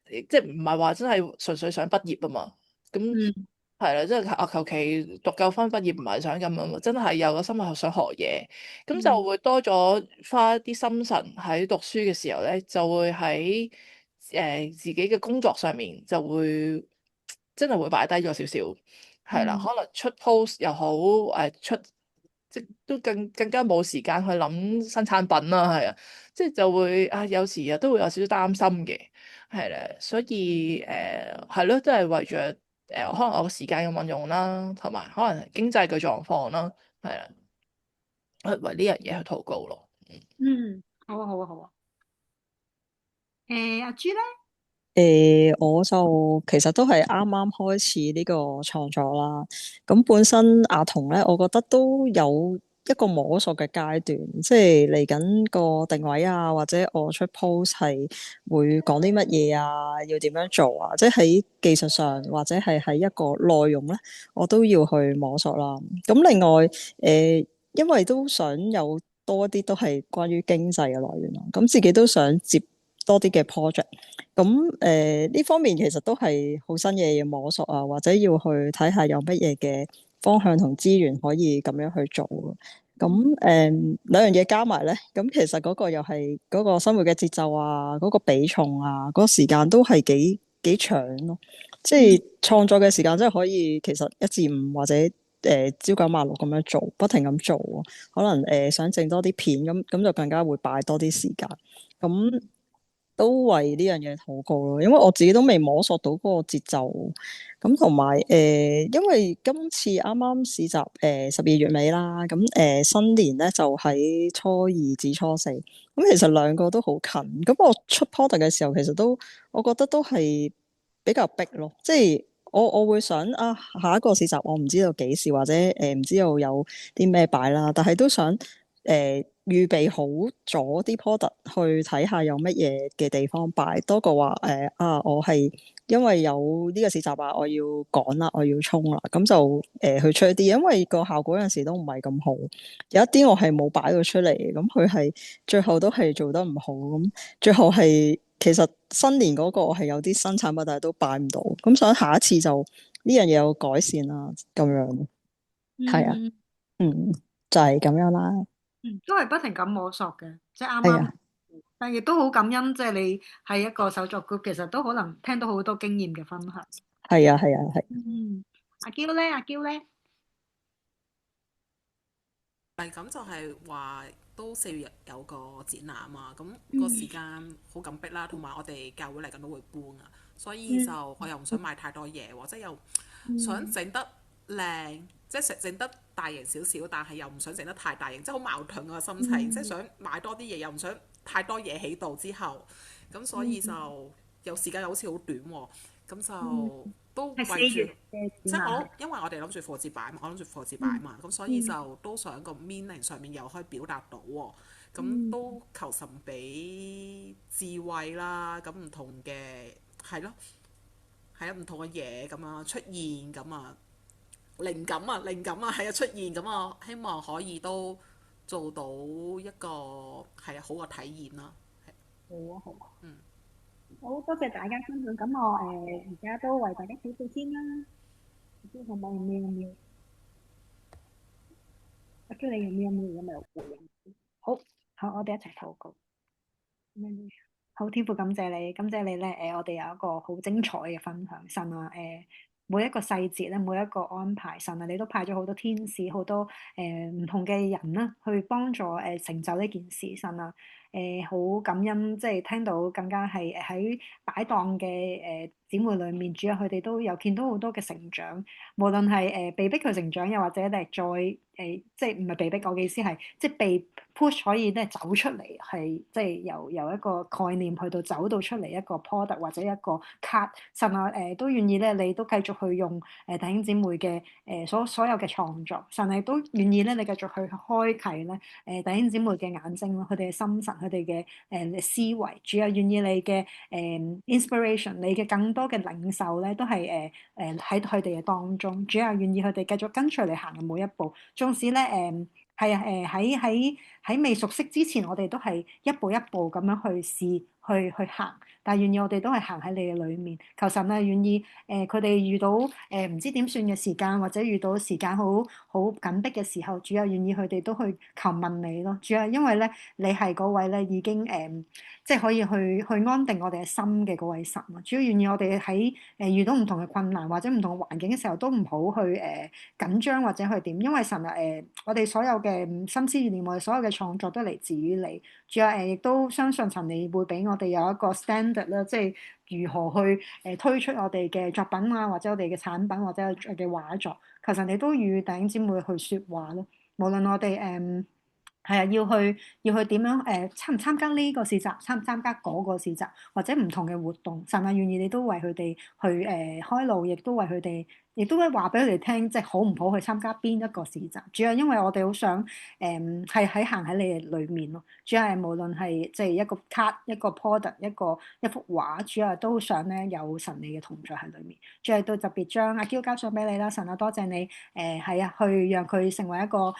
即係唔係話真係純粹想畢業啊嘛。咁係啦，即係我求其讀夠分畢業，唔係想咁樣嘛，真係有個心係想學嘢。咁就會多咗花一啲心神喺讀書嘅時候咧，就會喺自己嘅工作上面就會真係會擺低咗少少，係啦，可能出 post 又好，出即都更加冇時間去諗新產品啦，係啊，即係就會有時啊都會有少少擔心嘅，係啦，所以係咯，都係為咗可能我個時間嘅運用啦，同埋可能經濟嘅狀況啦，係啦。去為呢樣嘢去禱告咯。好啊，好啊，好啊。阿朱咧，我就其實都係啱啱開始呢個創作啦。咁本身阿童咧，我覺得都有一個摸索嘅階段，即係嚟緊個定位啊，或者我出 post 係會講啲乜嘢啊，要點樣做啊，即係喺技術上或者係喺一個內容咧，我都要去摸索啦。咁另外，因為都想有多一啲都係關於經濟嘅來源咯，咁自己都想接多啲嘅 project。咁呢方面其實都係好新嘢要摸索啊，或者要去睇下有乜嘢嘅方向同資源可以咁樣去做咯。咁兩樣嘢加埋咧，咁其實嗰個又係嗰個生活嘅節奏啊，嗰個比重啊，嗰個時間都係幾長咯。即係創作嘅時間真係可以其實一至五或者朝九晚六咁樣做，不停咁做啊。可能想整多啲片咁就更加會擺多啲時間。咁都為呢樣嘢禱告咯，因為我自己都未摸索到嗰個節奏。咁同埋因為今次啱啱市集12月尾啦，咁新年咧就喺初二至初四，咁其實兩個都好近。咁我出 product 嘅時候，其實都我覺得都係比較逼咯，即係我會想啊，下一個市集我唔知道幾時或者唔知道有啲咩擺啦，但係都想預備好咗啲 product 去睇下有乜嘢嘅地方擺，多過話我係因為有呢個市集啊，我要趕啦，我要衝啦，咁就去出一啲，因為個效果有陣時都唔係咁好，有一啲我係冇擺到出嚟，咁佢係最後都係做得唔好，咁最後係其實新年嗰個係有啲新產品，但係都擺唔到，咁想下一次就呢樣嘢有改善啦，咁樣係啊，就係咁樣啦，都係不停咁摸索嘅，即係啱啱，係啊。但亦都好感恩，即係你係一個手作 group，其實都可能聽到好多經驗嘅分享。係啊，係啊，係。阿嬌咧，阿嬌咧，係咁就係話都4月有個展覽啊，咁個時間好緊迫啦，同埋我哋教會嚟緊都會搬啊，所以就我又唔想買太多嘢，或者又想整得靚，即係整得大型少少，但係又唔想整得太大型，即係好矛盾個心情，即係想買多啲嘢，又唔想太多嘢喺度之後，咁所以就有時間又好似好短喎，咁就都係為住。4月嘅即係展覽。因為我哋諗住課節擺嘛，我諗住課節擺嘛，咁所以就都想個 meaning 上面又可以表達到喎，咁都求神俾智慧啦，咁唔同嘅係咯，係啊唔同嘅嘢咁啊出現咁啊，靈感啊，係啊出現咁啊，希望可以都做到一個係啊好嘅體驗啦。好啊，好啊，好多謝大家分享。咁我而家都為大家祈禱先啦。唔知可唔可以瞄一瞄？我叫你用瞄一瞄，有冇回應？好，好，我哋一齊禱告。好，天父感謝你，感謝你咧，我哋有一個好精彩嘅分享，神啊，每一個細節咧，每一個安排，神啊，你都派咗好多天使，好多唔同嘅人啦，去幫助成就呢件事，神啊，好感恩，即係聽到更加係喺擺檔嘅姊妹裏面，主要佢哋都有見到好多嘅成長，無論係被逼佢成長，又或者咧再即係唔係被逼，我嘅意思係即係被 push 可以咧走出嚟，係即係由一個概念去到走到出嚟一個 product 或者一個 card，神啊都願意咧，你都繼續去用弟兄姊妹嘅所有嘅創作，神係都願意咧，你繼續去開啟咧弟兄姊妹嘅眼睛咯，佢哋嘅心神，佢哋嘅思維，主要願意你嘅inspiration，你嘅更多嘅領袖咧，都係喺佢哋嘅當中，主要願意佢哋繼續跟隨你行嘅每一步，縱使咧係啊喺未熟悉之前，我哋都係一步一步咁樣去試去行，但係願意我哋都係行喺你嘅裏面，求神啊願意佢哋遇到唔知點算嘅時間，或者遇到時間好緊迫嘅時候，主啊願意佢哋都去求問你咯，主啊因為咧你係嗰位咧已經即係可以去安定我哋嘅心嘅嗰位神啊，主要願意我哋喺遇到唔同嘅困難或者唔同嘅環境嘅時候，都唔好去緊張或者去點，因為神啊我哋所有嘅心思意念，我哋所有嘅創作都嚟自於你，主啊亦都相信神你會俾我哋有一個 standard 啦，即係如何去推出我哋嘅作品啊，或者我哋嘅產品或者我哋嘅畫作，求神你都與弟兄姊妹去説話咯，無論我哋係啊，要去點樣參唔參加呢個市集，參唔參加嗰個市集，或者唔同嘅活動，神啊願意你都為佢哋去開路，亦都為佢哋，亦都會話俾佢哋聽，即係好唔好去參加邊一個市集。主要因為我哋好想係行喺你哋裏面咯。主要係無論係即係一個 card、一個 product、一幅畫，主要都想咧有神你嘅同在喺裏面。主要都特別將阿嬌交上俾你啦，神啊多謝你係啊，去讓佢成為一個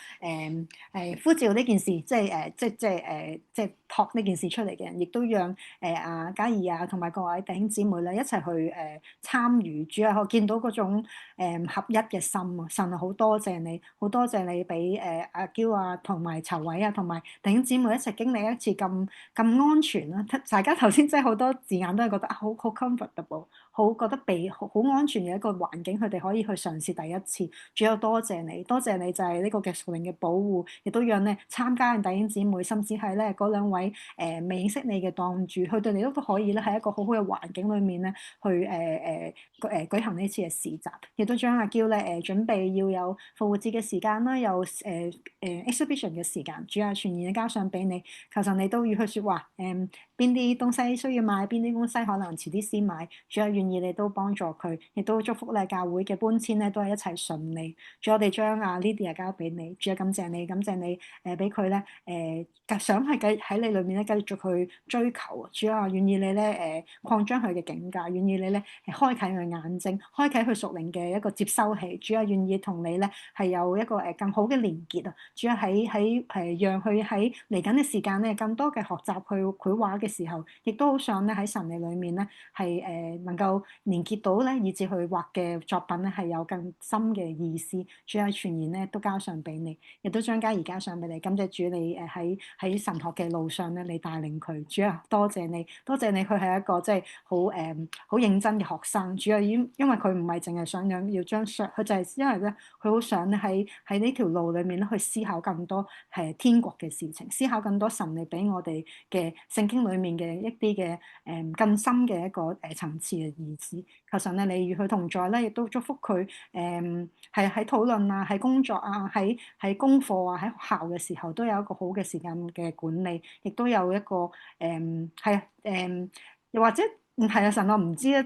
呼召呢件事，即係即係託呢件事出嚟嘅人，亦都讓阿嘉怡啊同埋各位弟兄姊妹咧一齊去參與。主要我見到嗰種合一嘅心啊，神啊好多謝你，好多謝你俾阿嬌啊同埋籌委啊同埋弟兄姊妹一齊經歷一次咁安全啦。大家頭先真係好多字眼都係覺得好 comfortable，好覺得好安全嘅一個環境，佢哋可以去嘗試第一次。主要多謝你，多謝你就係呢個嘅屬靈嘅保護，亦都讓咧參加嘅弟兄姊妹，甚至係咧嗰兩位未認識你嘅檔主，佢哋都可以咧喺一個好好嘅環境裏面咧去舉行呢次嘅市集，亦都將阿嬌咧準備要有復活節嘅時間啦，有exhibition 嘅時間，主要全然交上俾你，求神你都要去説話邊啲東西需要買，邊啲東西可能遲啲先買，主要願意你都幫助佢，亦都祝福咧教會嘅搬遷咧都係一齊順利。主我哋將阿 Lydia 交俾你，主啊感謝你，感謝你俾佢咧想係喺你裏面咧繼續去追求，主啊願意你咧擴張佢嘅境界，願意你咧開啟佢眼睛，開啟佢屬靈嘅一個接收器，主啊願意同你咧係有一個更好嘅連結啊，主啊喺讓佢喺嚟緊嘅時間咧更多嘅學習去繪畫嘅時候，亦都好想咧喺神理裏面咧係能夠連結到咧，以至佢畫嘅作品咧係有更深嘅意思。主啊，全然咧都交上俾你，亦都將家而交上俾你。感謝主你喺神學嘅路上咧，你帶領佢。主啊，多謝你，多謝你，佢係一個即係好認真嘅學生。主啊，因為佢唔係淨係想要將佢就係因為咧佢好想咧喺呢條路裏面咧去思考更多天國嘅事情，思考更多神你俾我哋嘅聖經裏面嘅一啲嘅更深嘅一個層次嘅意思。求神咧，你與佢同在咧，亦都祝福佢係喺討論啊，喺工作啊，喺功課啊，喺學校嘅時候都有一個好嘅時間嘅管理，亦都有一個又或者係啊，神我唔知啊，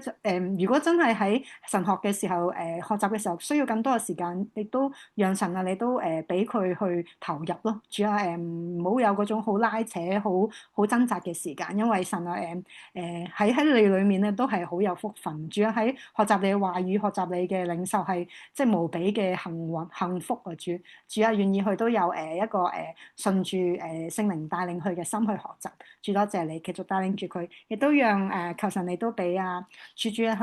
如果真係喺神學嘅時候，學習嘅時候需要更多嘅時間，亦都讓神啊，你都俾佢去投入咯。主要唔好有嗰種好拉扯、好掙扎嘅時間，因為神啊喺你裏面咧都係好有福分。主要喺學習你嘅話語、學習你嘅領受係即係無比嘅幸福啊！主啊，願意佢都有一個順住聖靈帶領佢嘅心去學習。主多謝你繼續帶領住佢，亦都讓求神你都俾主咧去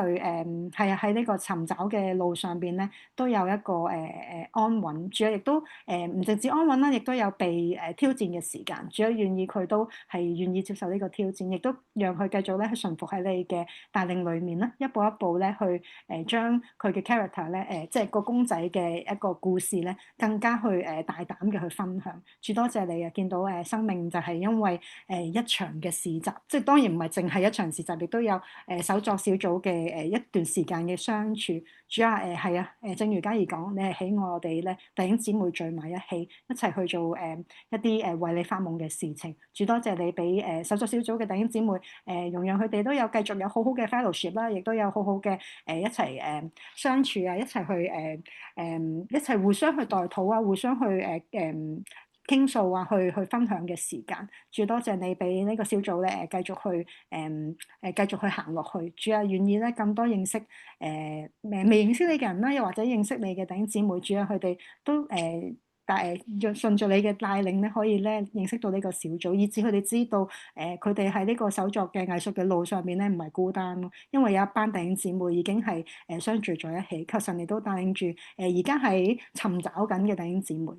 係喺呢個尋找嘅路上邊咧，都有一個安穩。主啊，亦都唔淨止安穩啦，亦都有被挑戰嘅時間。主啊，願意佢都係願意接受呢個挑戰，亦都讓佢繼續咧去順服喺你嘅帶領裡面啦，一步一步咧去將佢嘅 character 咧即係個公仔嘅一個故事咧，更加去大膽嘅去分享。主多謝你啊！見到生命就係因為一場嘅市集，即係當然唔係淨係一場市集，亦都有手作小組嘅一段時間嘅相處。主啊係啊正如嘉怡講，你係喜愛我哋咧弟兄姊妹聚埋一起，一齊去做一啲為你發夢嘅事情。主多謝你俾手作小組嘅弟兄姊妹容讓佢哋都有繼續有好好嘅 fellowship 啦，亦都有好好嘅一齊相處啊，一齊去一齊互相去代禱啊，互相去傾訴啊，去分享嘅時間。主多謝你俾呢個小組咧繼續去繼續去行落去。主啊，願意咧更多認識未認識你嘅人啦，又或者認識你嘅弟兄姊妹。主啊，佢哋都順住你嘅帶領咧，可以咧認識到呢個小組，以至佢哋知道佢哋喺呢個手作嘅藝術嘅路上面咧唔係孤單咯，因為有一班弟兄姊妹已經係相聚在一起。求神你都帶領住而家喺尋找緊嘅弟兄姊妹。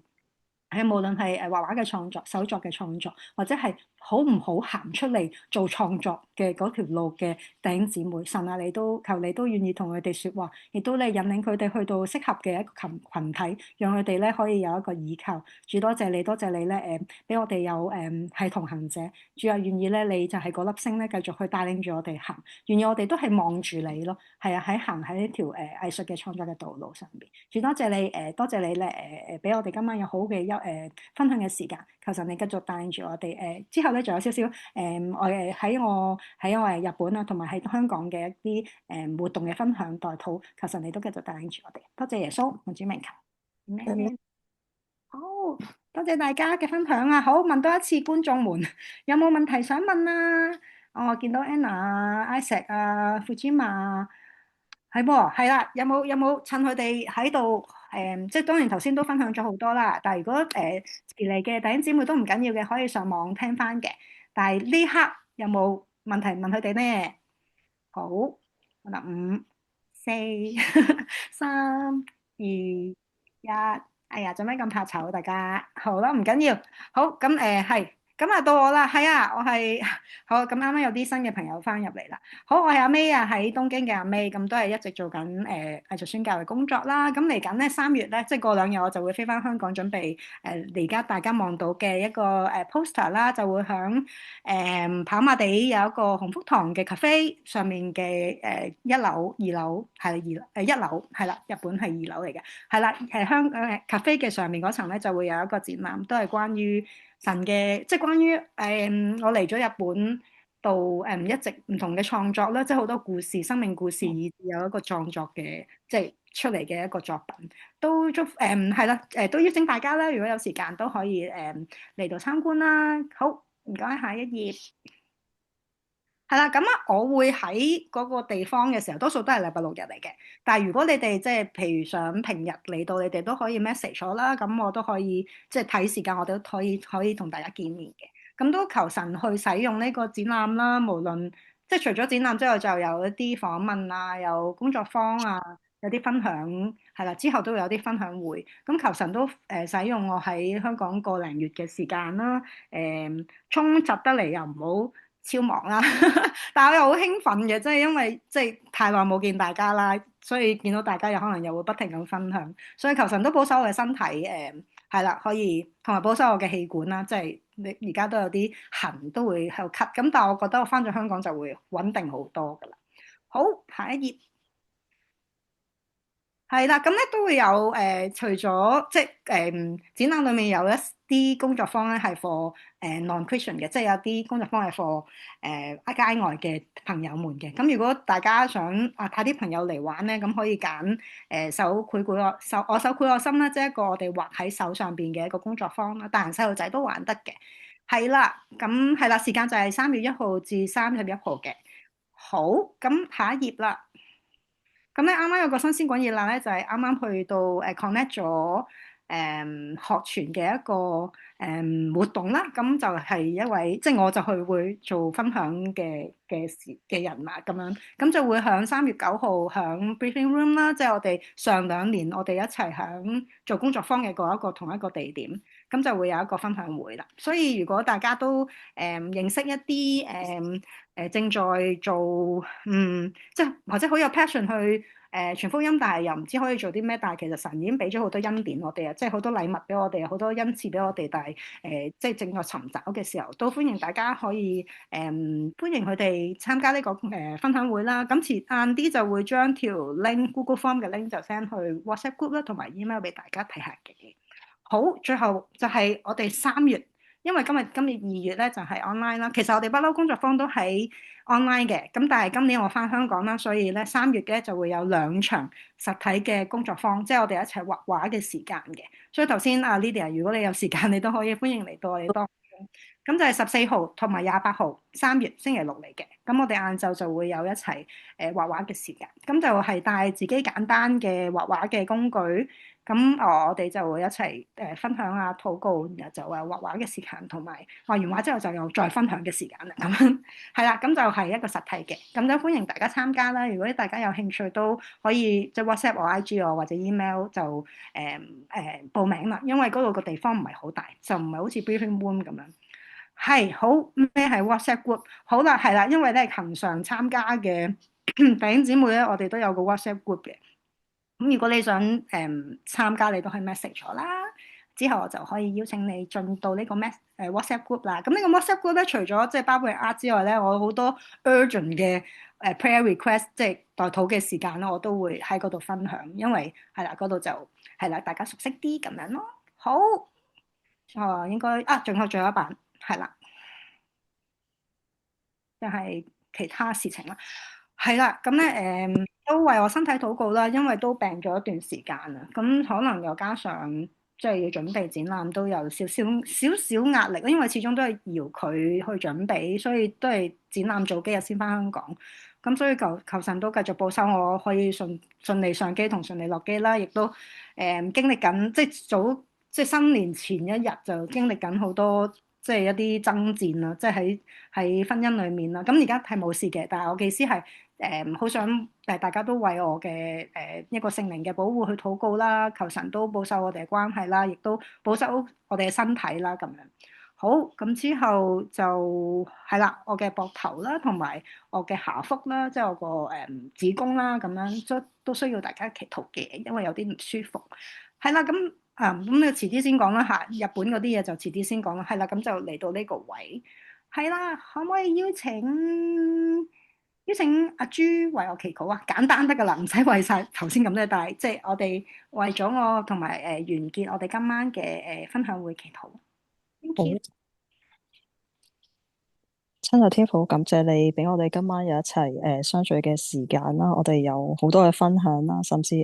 無論係畫畫嘅創作、手作嘅創作，或者係好唔好行出嚟做創作嘅嗰條路嘅弟兄姊妹，神啊，你都求你都願意同佢哋説話，亦都咧引領佢哋去到適合嘅一個群體，讓佢哋咧可以有一個依靠。主多謝你，多謝你咧俾我哋有係同行者。主啊，願意咧你就係嗰粒星咧，繼續去帶領住我哋行。願意我哋都係望住你咯，係啊，行喺呢條藝術嘅創作嘅道路上邊。主多謝你多謝你咧俾我哋今晚有好嘅分享嘅時間。求神你繼續帶領住我哋之後咧仲有少少我喺日本啊，同埋喺香港嘅一啲活動嘅分享代禱。求神你都繼續帶領住我哋。多謝耶穌，奉主名求。好，多謝大家嘅分享啊！好，問多一次觀眾們有冇問題想問啊？我見到 Anna 啊、Isaac 啊、Fujima 係噃，係啦，有冇趁佢哋喺度即係當然頭先都分享咗好多啦，但係如果遲嚟嘅弟兄姊妹都唔緊要嘅，可以上網聽翻嘅。但係呢刻有冇問題問佢哋呢？好，嗱，5、4、3、2、1。哎呀，做咩咁怕醜？大家好啦，唔緊要。好，咁係。咁啊，到我啦，係啊，我係好咁啱啱有啲新嘅朋友翻入嚟啦。好，我係阿 May 啊，喺東京嘅阿 May，咁都係一直做緊藝術宣教嘅工作啦。咁嚟緊咧3月咧，即係過2日我就會飛翻香港，準備而家大家望到嘅一個poster 啦，就會響跑馬地有一個鴻福堂嘅 cafe 上面嘅1樓、2樓係1樓係啦，日本係2樓嚟嘅，係啦，cafe 嘅上面嗰層咧就會有一個展覽，都係關於神嘅，即係關於我嚟咗日本度一直唔同嘅創作啦，即係好多故事、生命故事，以至有一個創作嘅即係出嚟嘅一個作品，都祝係啦都邀請大家啦，如果有時間都可以嚟到參觀啦。好，唔該，下一頁。係啦，咁啊，我會喺嗰個地方嘅時候，多數都係禮拜6日嚟嘅。但係如果你哋即係譬如想平日嚟到，你哋都可以 message 我啦，咁我都可以即係睇時間，我哋都可以同大家見面嘅。咁都求神去使用呢個展覽啦，無論即係除咗展覽之外，就有一啲訪問啊，有工作坊啊，有啲分享係啦，之後都會有啲分享會。咁求神都使用我喺香港個零月嘅時間啦，充實得嚟又唔好超忙啦，但係我又好興奮嘅，即係因為即係太耐冇見大家啦，所以見到大家有可能又會不停咁分享，所以求神都保守我嘅身體，係啦，可以同埋保守我嘅氣管啦，即係你而家都有啲痕，都會喺度咳，咁但係我覺得我翻咗香港就會穩定好多噶啦。好，下一頁。係啦，咁咧都會有除咗即係展覽裏面有一啲工作坊咧係 for non-Christian 嘅，即係有啲工作坊係 for 街外嘅朋友們嘅。咁如果大家想帶啲朋友嚟玩咧，咁可以揀手繪我心啦，即係一個我哋畫喺手上邊嘅一個工作坊啦，大人細路仔都玩得嘅。係啦，咁係啦，時間就係3月1號至31號嘅。好，咁下一頁啦。咁咧啱啱有個新鮮滾熱辣咧，就係啱啱去到connect 咗學傳嘅一個活動啦。咁就係一位即係我就去會做分享嘅人啦，咁樣咁就會響3月9號響 briefing room 啦，即係我哋上2年我哋一齊響做工作坊嘅嗰一個同一個地點，咁就會有一個分享會啦。所以如果大家都認識一啲正在做即係或者好有 passion 去傳福音，但係又唔知可以做啲咩，但係其實神已經俾咗好多恩典我哋啊，即係好多禮物俾我哋，好多恩賜俾我哋，但係即係正在尋找嘅時候，都歡迎大家可以歡迎佢哋參加呢個分享會啦。咁遲晏啲就會將條 link Google Form 嘅 link 就 send 去 WhatsApp group 啦，同埋 email 俾大家睇下嘅。好，最後就係我哋3月。因為今年2月咧就係 online 啦，其實我哋不嬲工作坊都喺 online 嘅，咁但係今年我翻香港啦，所以咧3月咧就會有2場實體嘅工作坊，即係我哋一齊畫畫嘅時間嘅。所以頭先Lydia，如果你有時間，你都可以歡迎嚟到我哋當中。咁就係14號同埋28號3月星期六嚟嘅。咁我哋晏晝就會有一齊畫畫嘅時間，咁就係帶自己簡單嘅畫畫嘅工具。咁我哋就會一齊分享禱告，然後就畫畫嘅時間，同埋畫完畫之後就有再分享嘅時間啦。咁樣係啦，咁就係一個實體嘅，咁就歡迎大家參加啦。如果大家有興趣都可以即係 WhatsApp 我、IG 我或者 email 就報名啦。因為嗰度個地方唔係好大，就唔係好似 briefing room 咁樣。係好咩？係 WhatsApp group 好啦，係啦，因為咧恆常參加嘅弟兄姊妹咧，我哋都有個 WhatsApp group 嘅。咁如果你想參加，你都可以 message 我啦。之後我就可以邀請你進到呢個WhatsApp group 啦。咁呢個 WhatsApp group 咧，除咗即係包括之外咧，我好多 urgent 嘅prayer request，即係代禱嘅時間咧，我都會喺嗰度分享。因為係啦，嗰度就係啦，大家熟悉啲咁樣咯。好，應該仲有一版係啦，就係其他事情啦。係啦，咁咧都為我身體禱告啦，因為都病咗一段時間啦，咁可能又加上即係要準備展覽，都有少少壓力啦，因為始終都係搖佢去準備，所以都係展覽早幾日先返香港，咁所以求神都繼續保守我可以順利上機同順利落機啦，亦都經歷緊即係新年前一日就經歷緊好多即係一啲爭戰啦，即係喺婚姻裡面啦，咁而家係冇事嘅，但係我嘅意思係好想大家都為我嘅一個聖靈嘅保護去禱告啦，求神都保守我哋嘅關係啦，亦都保守我哋嘅身體啦咁樣。好，咁之後就係啦，我嘅膊頭啦，同埋我嘅下腹啦，即係我個子宮啦，咁樣都需要大家祈禱嘅，因為有啲唔舒服。係啦，咁你遲啲先講啦嚇，日本嗰啲嘢就遲啲先講啦。係啦，咁就嚟到呢個位，係啦，可唔可以邀請阿朱為我祈禱啊？簡單得噶啦，唔使為晒頭先咁多，但係即係我哋為咗我同埋完結我哋今晚嘅分享會祈禱。好，親愛天父，感謝你俾我哋今晚有一齊相聚嘅時間啦，我哋有好多嘅分享啦，甚至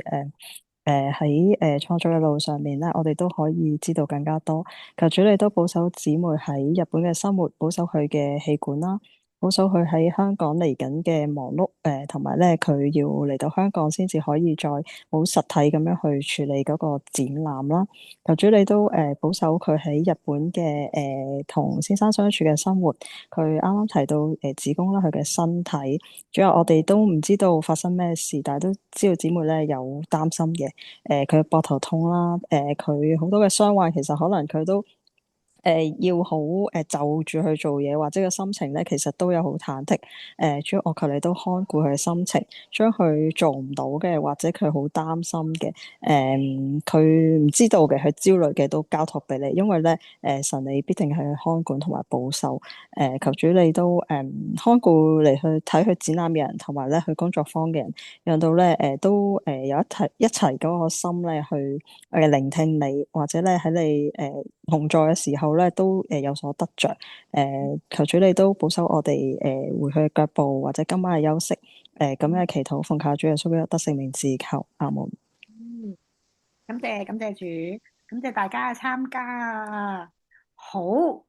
喺創作嘅路上面咧，我哋都可以知道更加多。求主你都保守姊妹喺日本嘅生活，保守佢嘅氣管啦，保守佢喺香港嚟緊嘅忙碌，同埋咧佢要嚟到香港先至可以再好實體咁樣去處理嗰個展覽啦。求主你都保守佢喺日本嘅同先生相處嘅生活。佢啱啱提到子宮啦，佢嘅身體，主要我哋都唔知道發生咩事，但係都知道姊妹咧有擔心嘅。佢膊頭痛啦，佢好多嘅傷患，其實可能佢都要好就住去做嘢，或者個心情咧，其實都有好忐忑。主要我求你都看顧佢嘅心情，將佢做唔到嘅，或者佢好擔心嘅，佢唔知道嘅，佢焦慮嘅，都交託俾你，因為咧，神你必定係看管同埋保守。求主你都看顧嚟去睇佢展覽嘅人，同埋咧去工作坊嘅人，讓到咧都有一齊嗰個心咧去聆聽你，或者咧喺你同在嘅時候咧都有所得着。求主你都保守我哋回去嘅腳步，或者今晚嘅休息。咁樣祈禱，奉靠主耶穌基督得聖名自求，阿門。嗯，感謝主，感謝大家嘅參加啊！好。